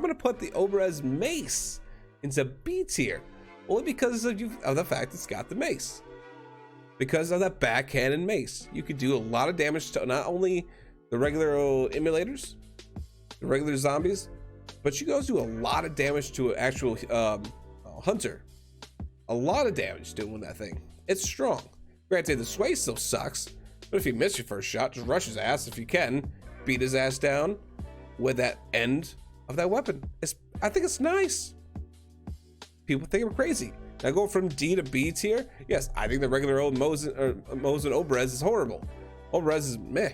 gonna put the Oberez Mace into B tier, only because of the fact it's got the Mace. Because of that backhanded Mace, you could do a lot of damage to not only the regular immolators, the regular zombies, but you guys do a lot of damage to an actual hunter. A lot of damage doing that thing. It's strong. Granted, the sway still sucks, but if you miss your first shot, just rush his ass if you can. Beat his ass down with that end of that weapon. I think it's nice. People think I'm crazy. Now go from D to B tier. Yes, I think the regular old Mosin Oberez is horrible. Oberez is meh.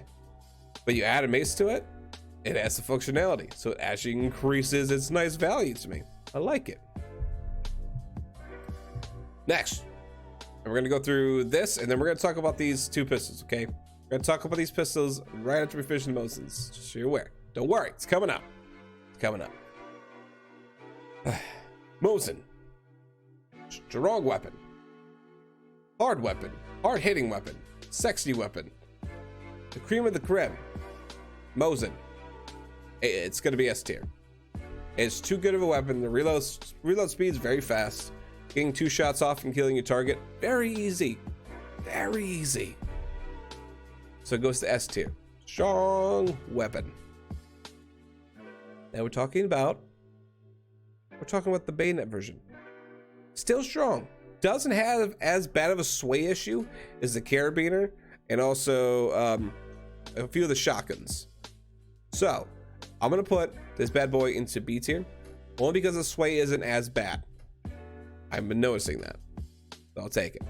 But you add a Mace to it, it adds the functionality. So it actually increases its nice value to me. I like it. Next. And we're gonna go through this, and then we're gonna talk about these two pistols, okay? We're gonna talk about these pistols right after we finish the Mosins, just so you're aware. Don't worry, it's coming up. It's coming up. Mosin. Strong weapon. Hard-hitting weapon. Sexy weapon. The cream of the creme. Mosin. It's gonna be S tier. It's too good of a weapon. The reload speed is very fast. Getting 2 shots off and killing your target, very easy. Very easy. So it goes to S tier. Strong weapon. Now we're talking about the bayonet version. Still strong. Doesn't have as bad of a sway issue as the Carbiner, and also a few of the shotguns. So I'm gonna put this bad boy into B tier, only because the sway isn't as bad. I've been noticing that, so I'll take it.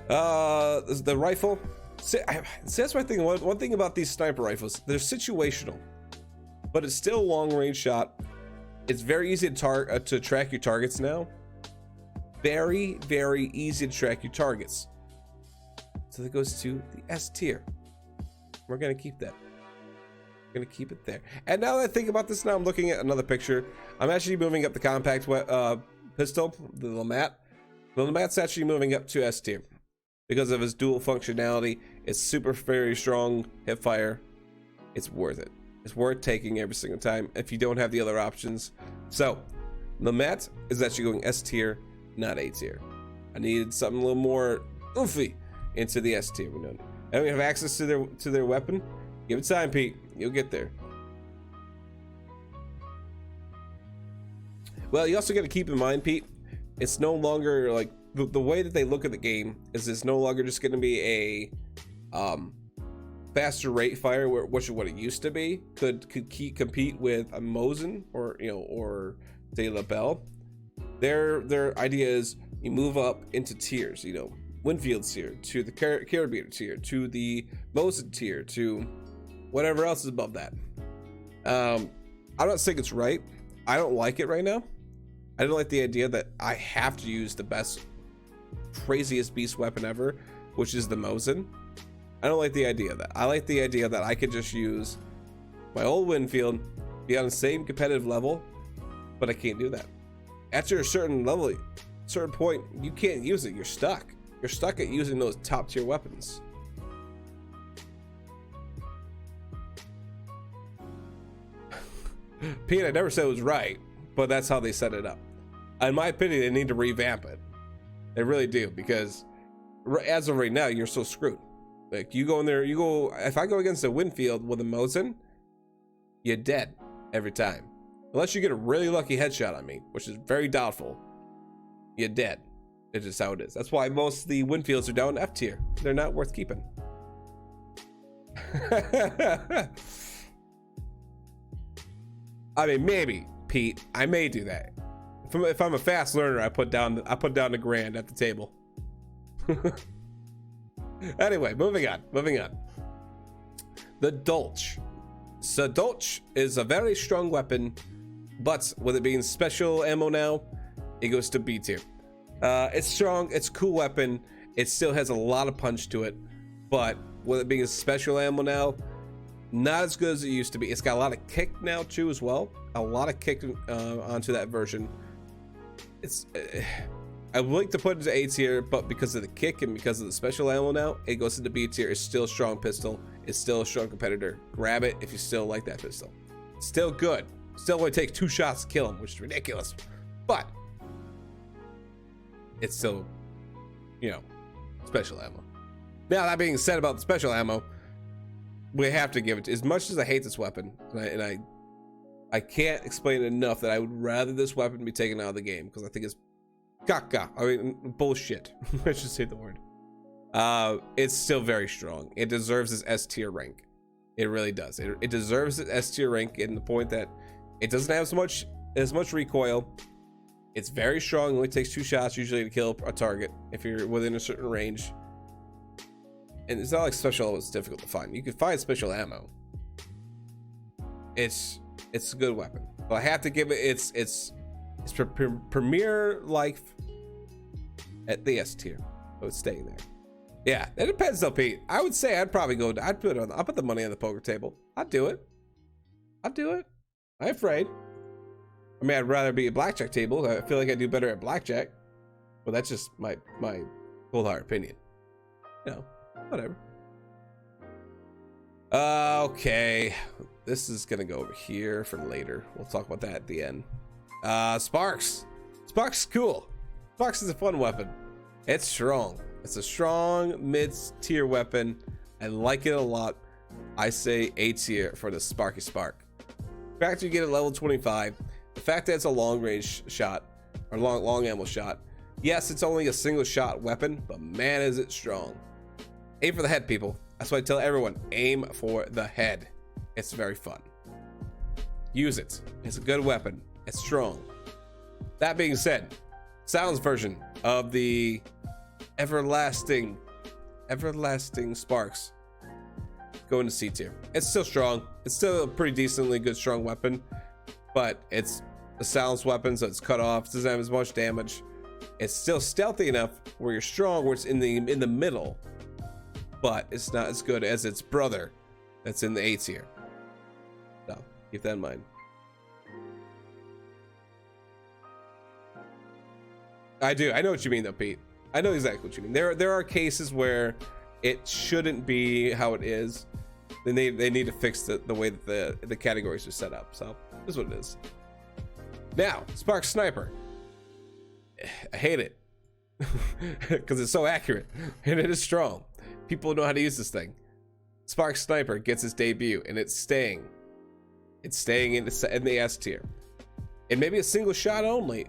The rifle. See, that's my thing. One thing about these sniper rifles, they're situational, but it's still a long range shot. It's very easy to track your targets now. Very, very easy to track your targets. So that goes to the S tier. We're gonna keep that. Gonna keep it there. And now that I think about this, now I'm looking at another picture. I'm actually moving up the compact pistol, the Lamat. The Lamat's actually moving up to S tier because of its dual functionality. It's super very strong hip fire. It's worth it. It's worth taking every single time if you don't have the other options. So the mat is actually going S tier, not A tier. I needed something a little more oofy into the S tier. And we have access to their weapon. Give it time, Pete. You'll get there. Well, you also got to keep in mind, Pete, it's no longer like the way that they look at the game is it's no longer just going to be a faster rate fire, which is what it used to be. Could compete with a Mosin or say Lebel. Their idea is you move up into tiers. Winfield tier to the Carbine tier to the Mosin tier to whatever else is above that. I'm not saying it's right. I don't like it right now. I don't like the idea that I have to use the best, craziest beast weapon ever, which is the Mosin. I don't like the idea of that. I like the idea that I could just use my old Winfield, be on the same competitive level, but I can't do that. After a certain level, certain point, you can't use it. You're stuck. You're stuck at using those top tier weapons. Pete, I never said it was right, but that's how they set it up. In my opinion, they need to revamp it. They really do, because as of right now, you're so screwed. Like, you go in there, if I go against a Winfield with a Mosin, you're dead every time. Unless you get a really lucky headshot on me, which is very doubtful, you're dead. It's just how it is. That's why most of the Winfields are down F tier. They're not worth keeping. I mean, maybe, Pete, I may do that. If I'm a fast learner, I put down the grand at the table. Anyway, moving on. The Dolch. So Dolch is a very strong weapon, but with it being special ammo now, it goes to B tier. It's strong, it's a cool weapon, it still has a lot of punch to it, but with it being a special ammo now, not as good as it used to be. It's got a lot of kick now too as well. A lot of kick onto that version. I would like to put it into A tier, but because of the kick and because of the special ammo now, it goes into B tier. It's still a strong pistol. It's still a strong competitor. Grab it if you still like that pistol. It's still good. Still only takes 2 shots to kill him, which is ridiculous. But it's still, special ammo. Now, that being said about the special ammo, we have to give it, as much as I hate this weapon, and I can't explain enough that I would rather this weapon be taken out of the game, because I think it's caca. I mean, bullshit. I should say the word. It's still very strong. It deserves its S tier rank. It really does. It deserves its S tier rank in the point that it doesn't have as much recoil. It's very strong. It only takes 2 shots usually to kill a target if you're within a certain range. And it's not like special ammo is difficult to find. You can find special ammo. It's a good weapon, but I have to give it its premier life at the S tier. So it's staying there. Yeah, it depends though, Pete. I would say I'd probably go. I'll put the money on the poker table. I'd do it. I ain't afraid. I mean, I'd rather be a blackjack table. I feel like I do better at blackjack, but that's just my cold hard opinion. Whatever. Okay, this is gonna go over here for later. We'll talk about that at the end. Sparks is cool. Sparks is a fun weapon. It's strong. It's a strong mid-tier weapon. I like it a lot. I say A tier for the Sparky Spark. The fact you get it level 25, the fact that it's a long range shot or long ammo shot. Yes, it's only a single shot weapon, but man, is it strong. Aim for the head, people. That's why I tell everyone, aim for the head. It's very fun. Use it. It's a good weapon. It's strong. That being said, Silence version of the everlasting Sparks going to C tier. It's still strong. It's still a pretty decently good strong weapon, but it's a silence weapon, so it's cut off. It doesn't have as much damage. It's still stealthy enough where you're strong, where it's in the middle, but it's not as good as its brother that's in the A tier. So keep that in mind. I know what you mean though, Pete. I know exactly what you mean. There are cases where it shouldn't be how it is. They need to fix the way that the categories are set up. So this is what it is. Now, Spark Sniper. I hate it because it's so accurate and it is strong. People know how to use this thing. Spark Sniper gets its debut and it's staying. It's staying in the S tier. It may be a single shot only,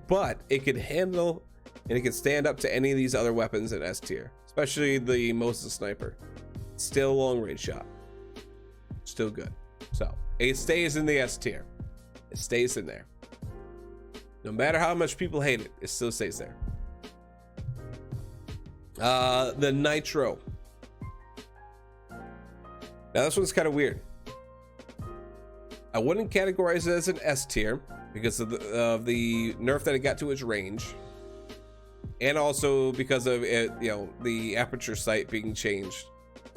but it could handle and it can stand up to any of these other weapons in S tier, especially the Mosin Sniper. Still long range shot. Still good. So it stays in the S tier. It stays in there. No matter how much people hate it, it still stays there. The Nitro. Now this one's kind of weird. I wouldn't categorize it as an S tier because of the nerf that it got to its range, and also because of it, the aperture sight being changed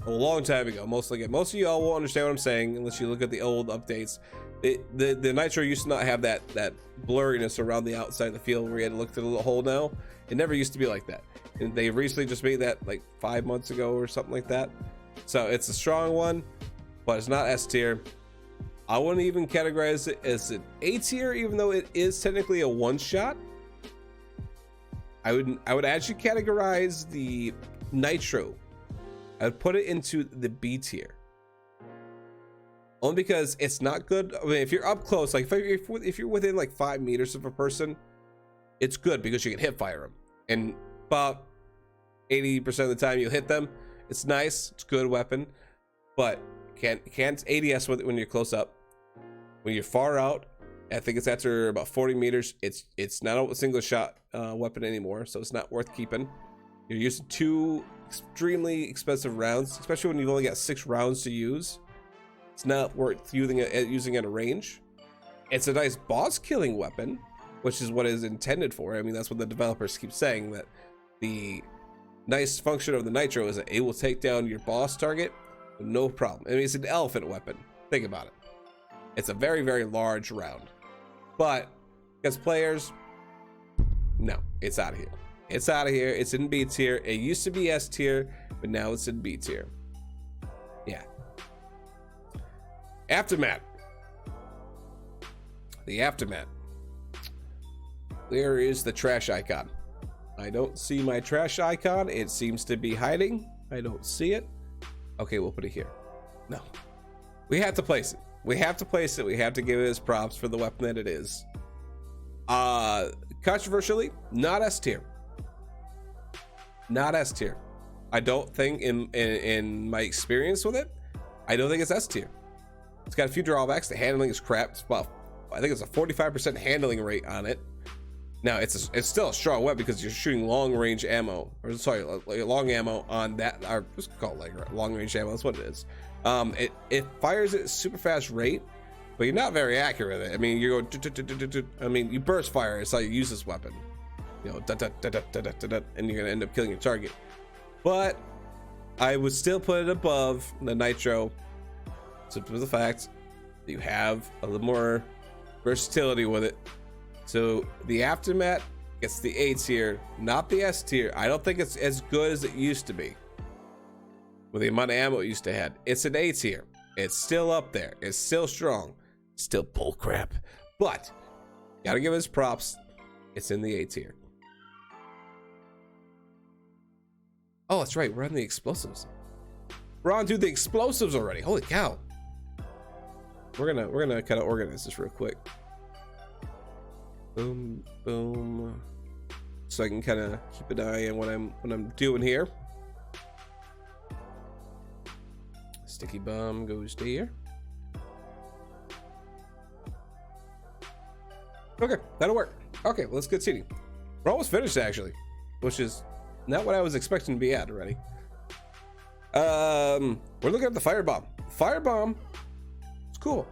a long time ago. Most of y'all won't understand what I'm saying unless you look at the old updates. The Nitro used to not have that blurriness around the outside of the field where you had to look through the little hole. Now it never used to be like that, and they recently just made that like 5 months ago or something like that. So it's a strong one, but it's not S tier. I wouldn't even categorize it as an A tier, even though it is technically a one shot. I would actually categorize the Nitro. I would put it into the B tier. Only because it's not good. I mean, if you're up close, like if you're within like 5 meters of a person, it's good because you can hip fire them. And about 80% of the time you hit them. It's nice, it's a good weapon, but can't ADS with it when you're close up. When you're far out, I think it's after about 40 meters, it's not a single shot weapon anymore, so it's not worth keeping. You're using 2 extremely expensive rounds, especially when you've only got 6 rounds to use. It's not worth using at a range. It's a nice boss killing weapon, which is what it's intended for. I mean, that's what the developers keep saying, that the nice function of the Nitro is that it will take down your boss target with no problem. I mean, it's an elephant weapon. Think about it. It's a very, very large round. But as players, no, it's out of here. It's out of here. It's in B tier. It used to be S tier, but now it's in B tier. Yeah. Aftermath. The Aftermath. Where is the trash icon? I don't see my trash icon. It seems to be hiding. I don't see it. Okay, we'll put it here. No. We have to place it. We have to place it. We have to give it its props for the weapon that it is. Controversially, not S tier. Not S tier. I don't think in my experience with it, I don't think it's S tier. It's got a few drawbacks. The handling is crap. I think it's a 45% handling rate on it. Now it's still a strong weapon because you're shooting long range ammo, or sorry, like long ammo on that. Or just call it like long range ammo. That's what it is. It fires at a super fast rate, but you're not very accurate with it. I mean, you go. I mean, you burst fire. It's how you use this weapon. You know, and you're gonna end up killing your target. But I would still put it above the Nitro, simply for the fact that you have a little more versatility with it. So the Aftermath gets the A tier, not the S tier. I don't think it's as good as it used to be with the amount of ammo it used to have. It's an A tier. It's still up there. It's still strong. Still bull crap. But gotta give it its props. It's in the A tier. Oh, that's right. We're on the explosives. We're on to the explosives already. Holy cow. We're gonna kind of organize this real quick. Boom, boom. So I can kind of keep an eye on what I'm doing here. Sticky bomb goes there. Okay, that'll work. Okay, let's continue. We're almost finished actually, which is not what I was expecting to be at already. We're looking at the Firebomb. Firebomb, it's cool.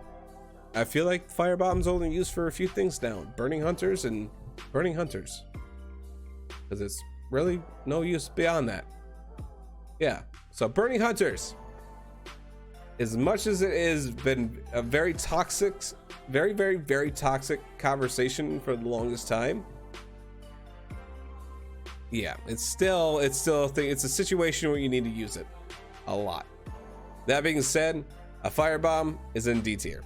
I feel like Firebomb's only used for a few things now. Burning hunters and burning hunters. Because it's really no use beyond that. Yeah, so burning hunters. As much as it has been a very toxic, very, very, very toxic conversation for the longest time. Yeah, it's still a thing. It's a situation where you need to use it a lot. That being said, a Firebomb is in D tier.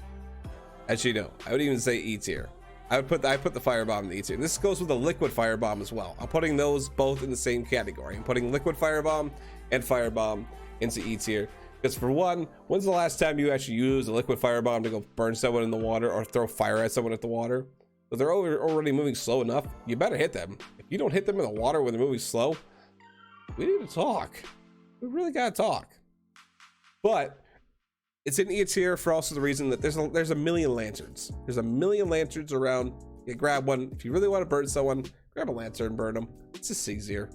Actually, no, I would even say E tier. I put the Firebomb in the E tier. This goes with the Liquid Firebomb as well. I'm putting those both in the same category. I'm putting Liquid Firebomb and Firebomb into E tier. Because for one, when's the last time you actually used a Liquid Firebomb to go burn someone in the water or throw fire at someone at the water? But they're already moving slow enough. You better hit them. If you don't hit them in the water when they're moving slow, we need to talk. We really gotta talk. But it's in E tier for also the reason that there's a million lanterns. There's a million lanterns around. You grab one. If you really want to burn someone, grab a lantern and burn them. It's just easier.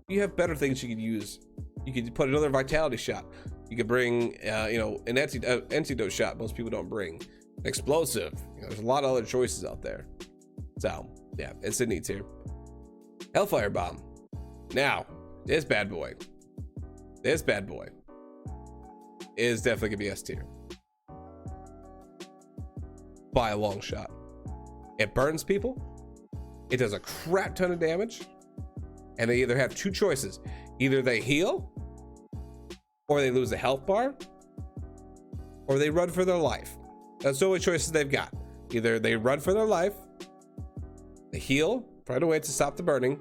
You have better things you could use. You could put another vitality shot. You could bring, an antidote shot most people don't bring. Explosive. There's a lot of other choices out there. So, yeah, it's in E tier. Hellfire Bomb. Now, this bad boy is definitely gonna be S tier by a long shot. It burns people, it does a crap ton of damage, and they either have two choices. Either they heal, or they lose a health bar, or they run for their life. That's the only choices they've got. Either they run for their life, they heal right away to stop the burning,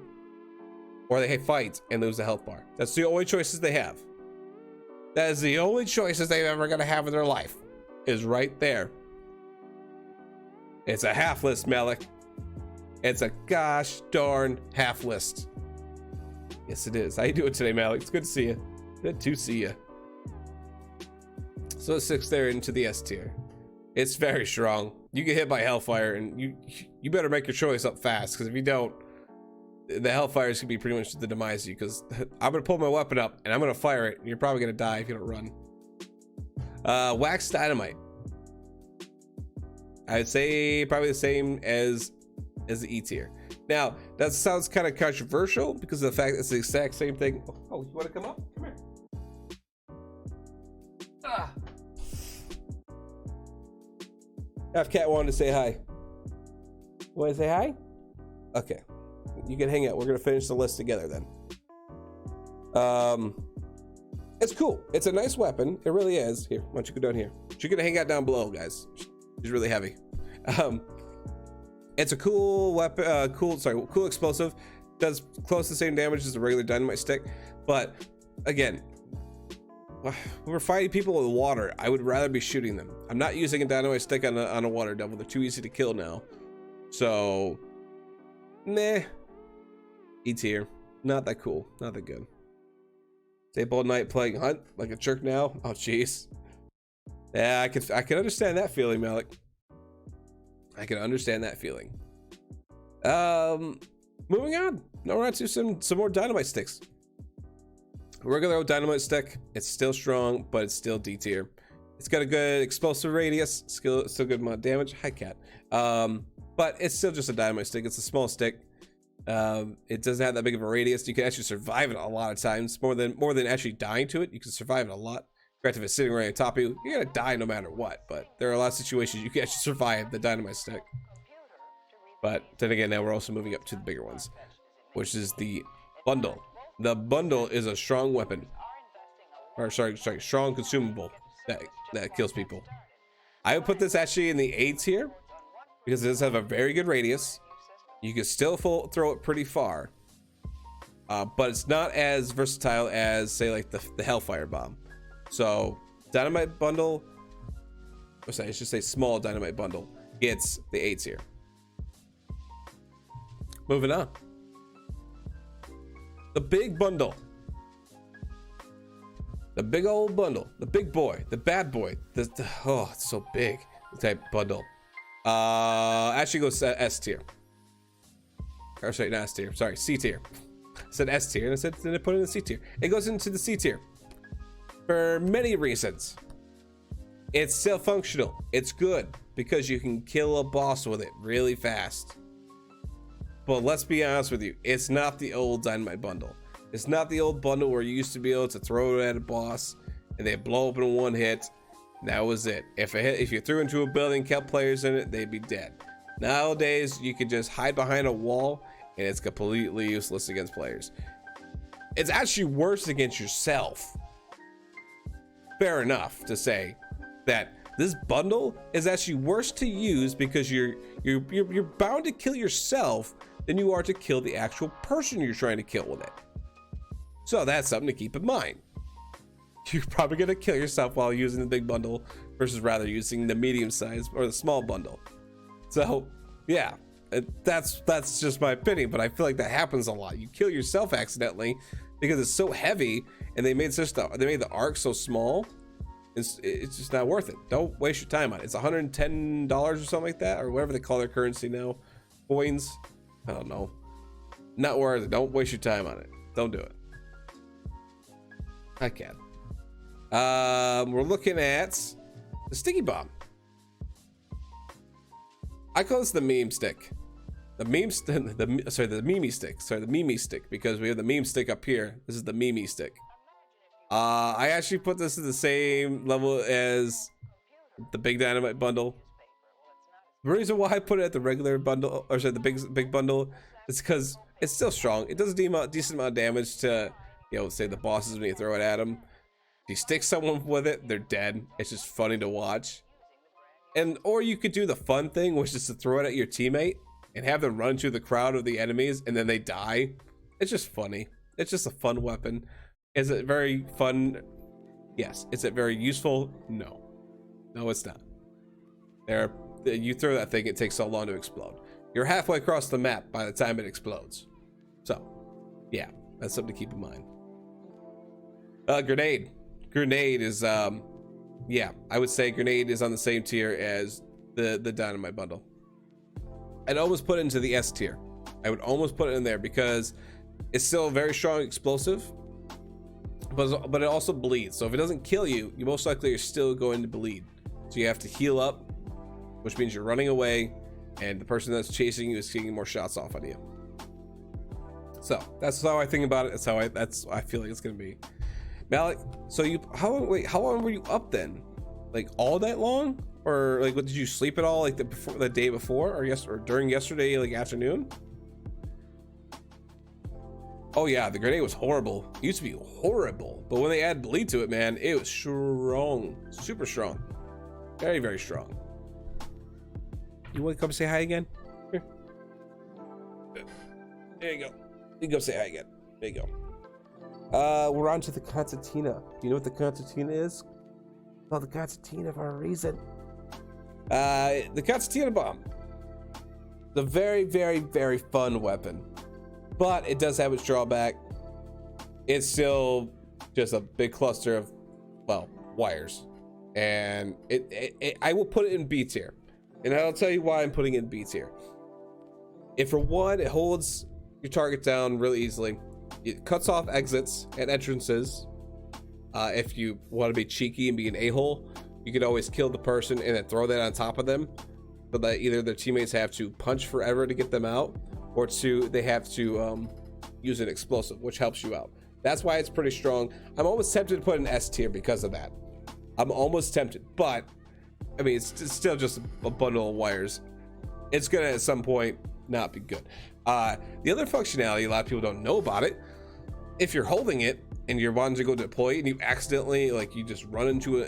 or they fight and lose the health bar. That's the only choices they have. That is the only choices they're ever gonna have in their life, is right there. It's a half list, Malik. It's a gosh darn half list. Yes, it is. How you doing today, Malik? It's good to see you. Good to see you. So it's 6 there into the S tier. It's very strong. You get hit by Hellfire, and you better make your choice up fast, because if you don't, the Hellfire is gonna be pretty much the demise of you, because I'm gonna pull my weapon up and I'm gonna fire it, and you're probably gonna die if you don't run. Wax Dynamite. I'd say probably the same as the E tier. Now, that sounds kind of controversial because of the fact that it's the exact same thing. Oh, you want to come up? Come here. Cat wanted to say hi. Want to say hi? Okay. You can hang out. We're gonna finish the list together then. It's cool. It's a nice weapon. It really is. Here, why don't you go down here? She's gonna hang out down below, guys. She's really heavy. It's a cool weapon. Cool explosive. Does close to the same damage as a regular dynamite stick. But again, when we're fighting people with water, I would rather be shooting them. I'm not using a dynamite stick on a water devil. They're too easy to kill now. So, meh. E tier. Not that cool. Not that good. Stay up all night playing Hunt like a jerk now. Oh jeez. Yeah, I can understand that feeling, Malik. I can understand that feeling. Moving on. Now we're on to some more dynamite sticks. Regular old dynamite stick. It's still strong, but it's still D tier. It's got a good explosive radius. Still good amount of damage. Hi, cat. But it's still just a dynamite stick. It's a small stick. It doesn't have that big of a radius. You can actually survive it a lot of times. More than actually dying to it. You can survive it a lot. Granted, if it's sitting right on top of you, you're gonna die no matter what. But there are a lot of situations you can actually survive the dynamite stick. But then again, now we're also moving up to the bigger ones, which is the bundle. The bundle is a strong weapon, or sorry, strong consumable that kills people. I would put this actually in the A tier because it does have a very good radius. You can still throw it pretty far, but it's not as versatile as, say, like the Hellfire Bomb. So Dynamite Bundle, or sorry, I should say small Dynamite Bundle, gets the A tier. Moving on. The big bundle. The big old bundle. The big boy. The bad boy. Oh, it's so big. The type bundle. Actually goes to S tier. Or sorry, not S tier. Sorry, C tier. I said S tier and then I put it in the C tier. It goes into the C tier for many reasons. It's still functional. It's good because you can kill a boss with it really fast. But let's be honest with you, it's not the old Dynamite Bundle. It's not the old bundle where you used to be able to throw it at a boss and they blow up in one hit. That was it. If you threw into a building, kept players in it, they'd be dead. Nowadays, you can just hide behind a wall and it's completely useless against players. It's actually worse against yourself. fair enough to say that this bundle is actually worse to use because you're bound to kill yourself than you are to kill the actual person you're trying to kill with it. So that's something to keep in mind. You're probably gonna kill yourself while using the big bundle versus rather using the medium size or the small bundle. So yeah, that's just my opinion, but I feel like that happens a lot. You kill yourself accidentally because it's so heavy, and they made the arc so small. It's just not worth it. Don't waste your time on it. It's $110 or something like that, or whatever they call their currency now. Coins, I don't know. Not worth it. Don't waste your time on it. Don't do it. I can. We're looking at the sticky bomb. I call this the meme stick. The meme stick. The meme stick. Sorry, the meme stick, because we have the meme stick up here. This is the meme stick. I actually put this in the same level as the big Dynamite bundle. The reason why I put it at the regular bundle, or sorry, the big bundle, is because it's still strong. It does a decent amount of damage to, say the bosses when you throw it at them. If you stick someone with it, they're dead. It's just funny to watch. Or you could do the fun thing, which is to throw it at your teammate and have them run through the crowd of the enemies, and then they die. It's just funny. It's just a fun weapon. Is it very fun? Yes. Is it very useful? No. No, it's not. You throw that thing, it takes so long to explode. You're halfway across the map by the time it explodes. So, yeah, that's something to keep in mind. Grenade. Grenade is, yeah, I would say grenade is on the same tier as the Dynamite bundle. I'd almost put it into the S tier. I would almost put it in there because it's still a very strong explosive. But it also bleeds, so if it doesn't kill you, you most likely are still going to bleed. So you have to heal up, which means you're running away, and the person that's chasing you is getting more shots off on you. So that's how I think about it. That's how I feel like it's gonna be. Malik, so how long were you up then? Like all night long, or like did you sleep at all? Like the day before, or during yesterday, like afternoon? Oh yeah, the grenade was horrible. It used to be horrible, but when they add bleed to it, man, it was strong, super strong, very, very strong. You want to come say hi again? Here. There you go. You can go say hi again. There you go. We're on to the concertina. Do you know what the concertina is? Well, the concertina for a reason. The concertina bomb. The very, very, very fun weapon. But it does have its drawback. It's still just a big cluster of, well, wires. And I will put it in B tier. And I'll tell you why I'm putting it in B tier. If for one, it holds your target down really easily. It cuts off exits and entrances. If you want to be cheeky and be an a-hole, you could always kill the person and then throw that on top of them. So that either their teammates have to punch forever to get them out, or they have to use an explosive, which helps you out. That's why it's pretty strong. I'm almost tempted to put an S tier because of that. I'm almost tempted, but I mean, it's still just a bundle of wires. It's gonna at some point not be good. The other functionality, a lot of people don't know about it. If you're holding it and you're wanting to go deploy and you accidentally, you just run into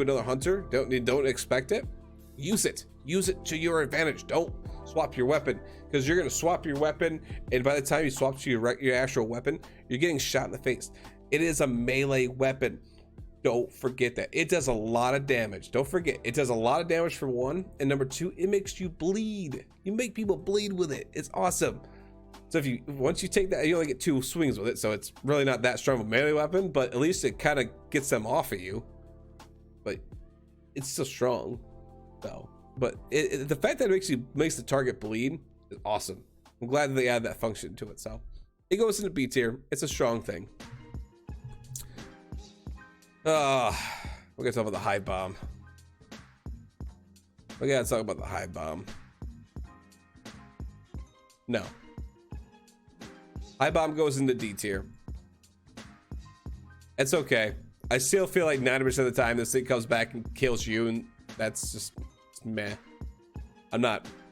another hunter, don't expect it. Use it to your advantage. Don't swap your weapon, because you're going to swap your weapon, and by the time you swap to your actual weapon, you're getting shot in the face. It is a melee weapon. Don't forget that. It does a lot of damage. Don't forget, it does a lot of damage for one, and number two, it makes you bleed. You make people bleed with it. It's awesome. So once you take that, you only get 2 swings with it, so it's really not that strong of a melee weapon, but at least it kind of gets them off of you. But it's still strong, though. But the fact that it makes the target bleed is awesome. I'm glad that they add that function to it. So it goes into B tier. It's a strong thing. We're gonna talk about the high bomb. We gotta talk about the high bomb. No. High bomb goes into D tier. It's okay. I still feel like 90% of the time this thing comes back and kills you, and that's just meh.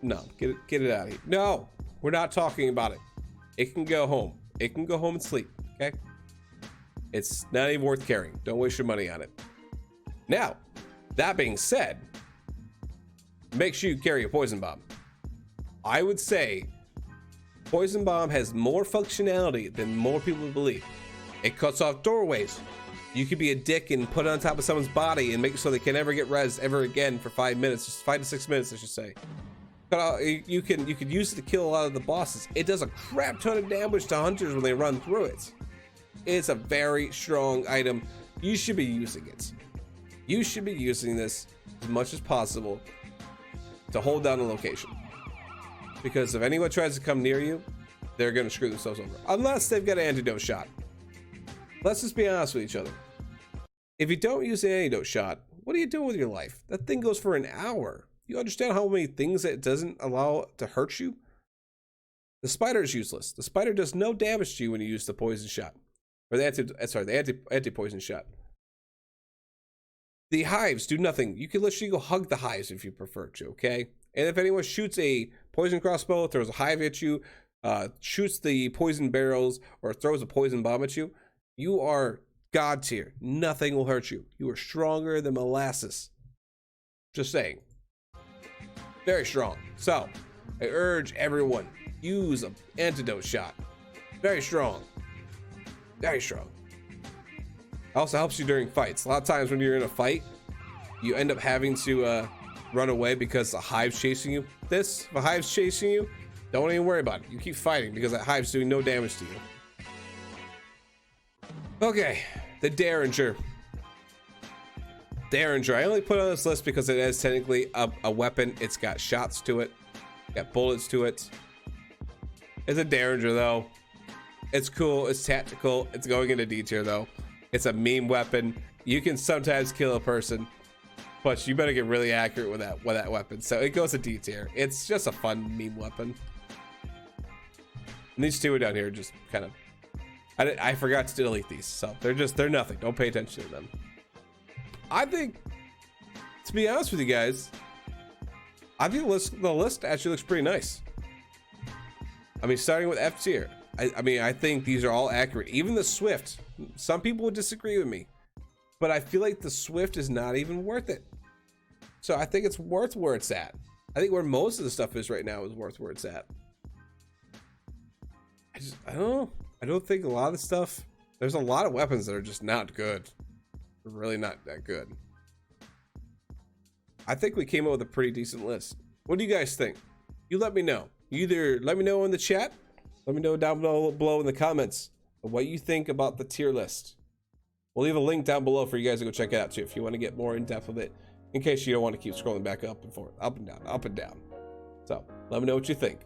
No, get it out of here. No, we're not talking about it. It can go home. It can go home and sleep, okay? It's not even worth carrying. Don't waste your money on it. Now, that being said, make sure you carry a poison bomb. I would say poison bomb has more functionality than more people believe. It cuts off doorways. You could be a dick and put it on top of someone's body and make it so they can never get rezzed ever again for 5 minutes, just 5 to 6 minutes, I should say. You could use it to kill a lot of the bosses. It does a crap ton of damage to hunters when they run through it. It's a very strong item. You should be using it. You should be using this as much as possible to hold down a location. Because if anyone tries to come near you, they're gonna screw themselves over. Unless they've got an antidote shot. Let's just be honest with each other. If you don't use the antidote shot, what are you doing with your life? That thing goes for an hour. You understand how many things it doesn't allow to hurt you? The spider is useless. The spider does no damage to you when you use the poison shot. Or the anti-poison shot. The hives do nothing. You can literally go hug the hives if you prefer to, okay? And if anyone shoots a poison crossbow, throws a hive at you, shoots the poison barrels, or throws a poison bomb at you, you are God tier. Nothing will hurt you. You are stronger than molasses. Just saying. Very strong. So, I urge everyone, use an antidote shot. Very strong. Very strong. Also helps you during fights. A lot of times when you're in a fight, you end up having to run away because the hive's chasing you. If a hive's chasing you, don't even worry about it. You keep fighting because that hive's doing no damage to you. Okay, the Derringer. Derringer, I only put it on this list because it is technically a weapon. It's got shots to it, got bullets to it. It's a Derringer though. It's cool, it's tactical, it's going into D tier though. It's a meme weapon. You can sometimes kill a person, but you better get really accurate with that weapon. So it goes to D tier. It's just a fun meme weapon. And these two are down here just kind of, I forgot to delete these, so they're nothing. Don't pay attention to them. I think, to be honest with you guys, I think the list actually looks pretty nice. I mean, starting with F tier, I mean, I think these are all accurate. Even the Swift, some people would disagree with me, but I feel like the Swift is not even worth it. So I think it's worth where it's at. I think where most of the stuff is right now is worth where it's at. I don't know. I don't think a lot of the stuff, there's a lot of weapons that are just not good. They're really not that good. I think we came up with a pretty decent list. What do you guys think? You let me know. You either let me know in the chat, let me know down below in the comments of what you think about the tier list. We'll leave a link down below for you guys to go check it out too if you want to get more in depth with it, in case you don't want to keep scrolling back up and forth, up and down, up and down. So let me know what you think.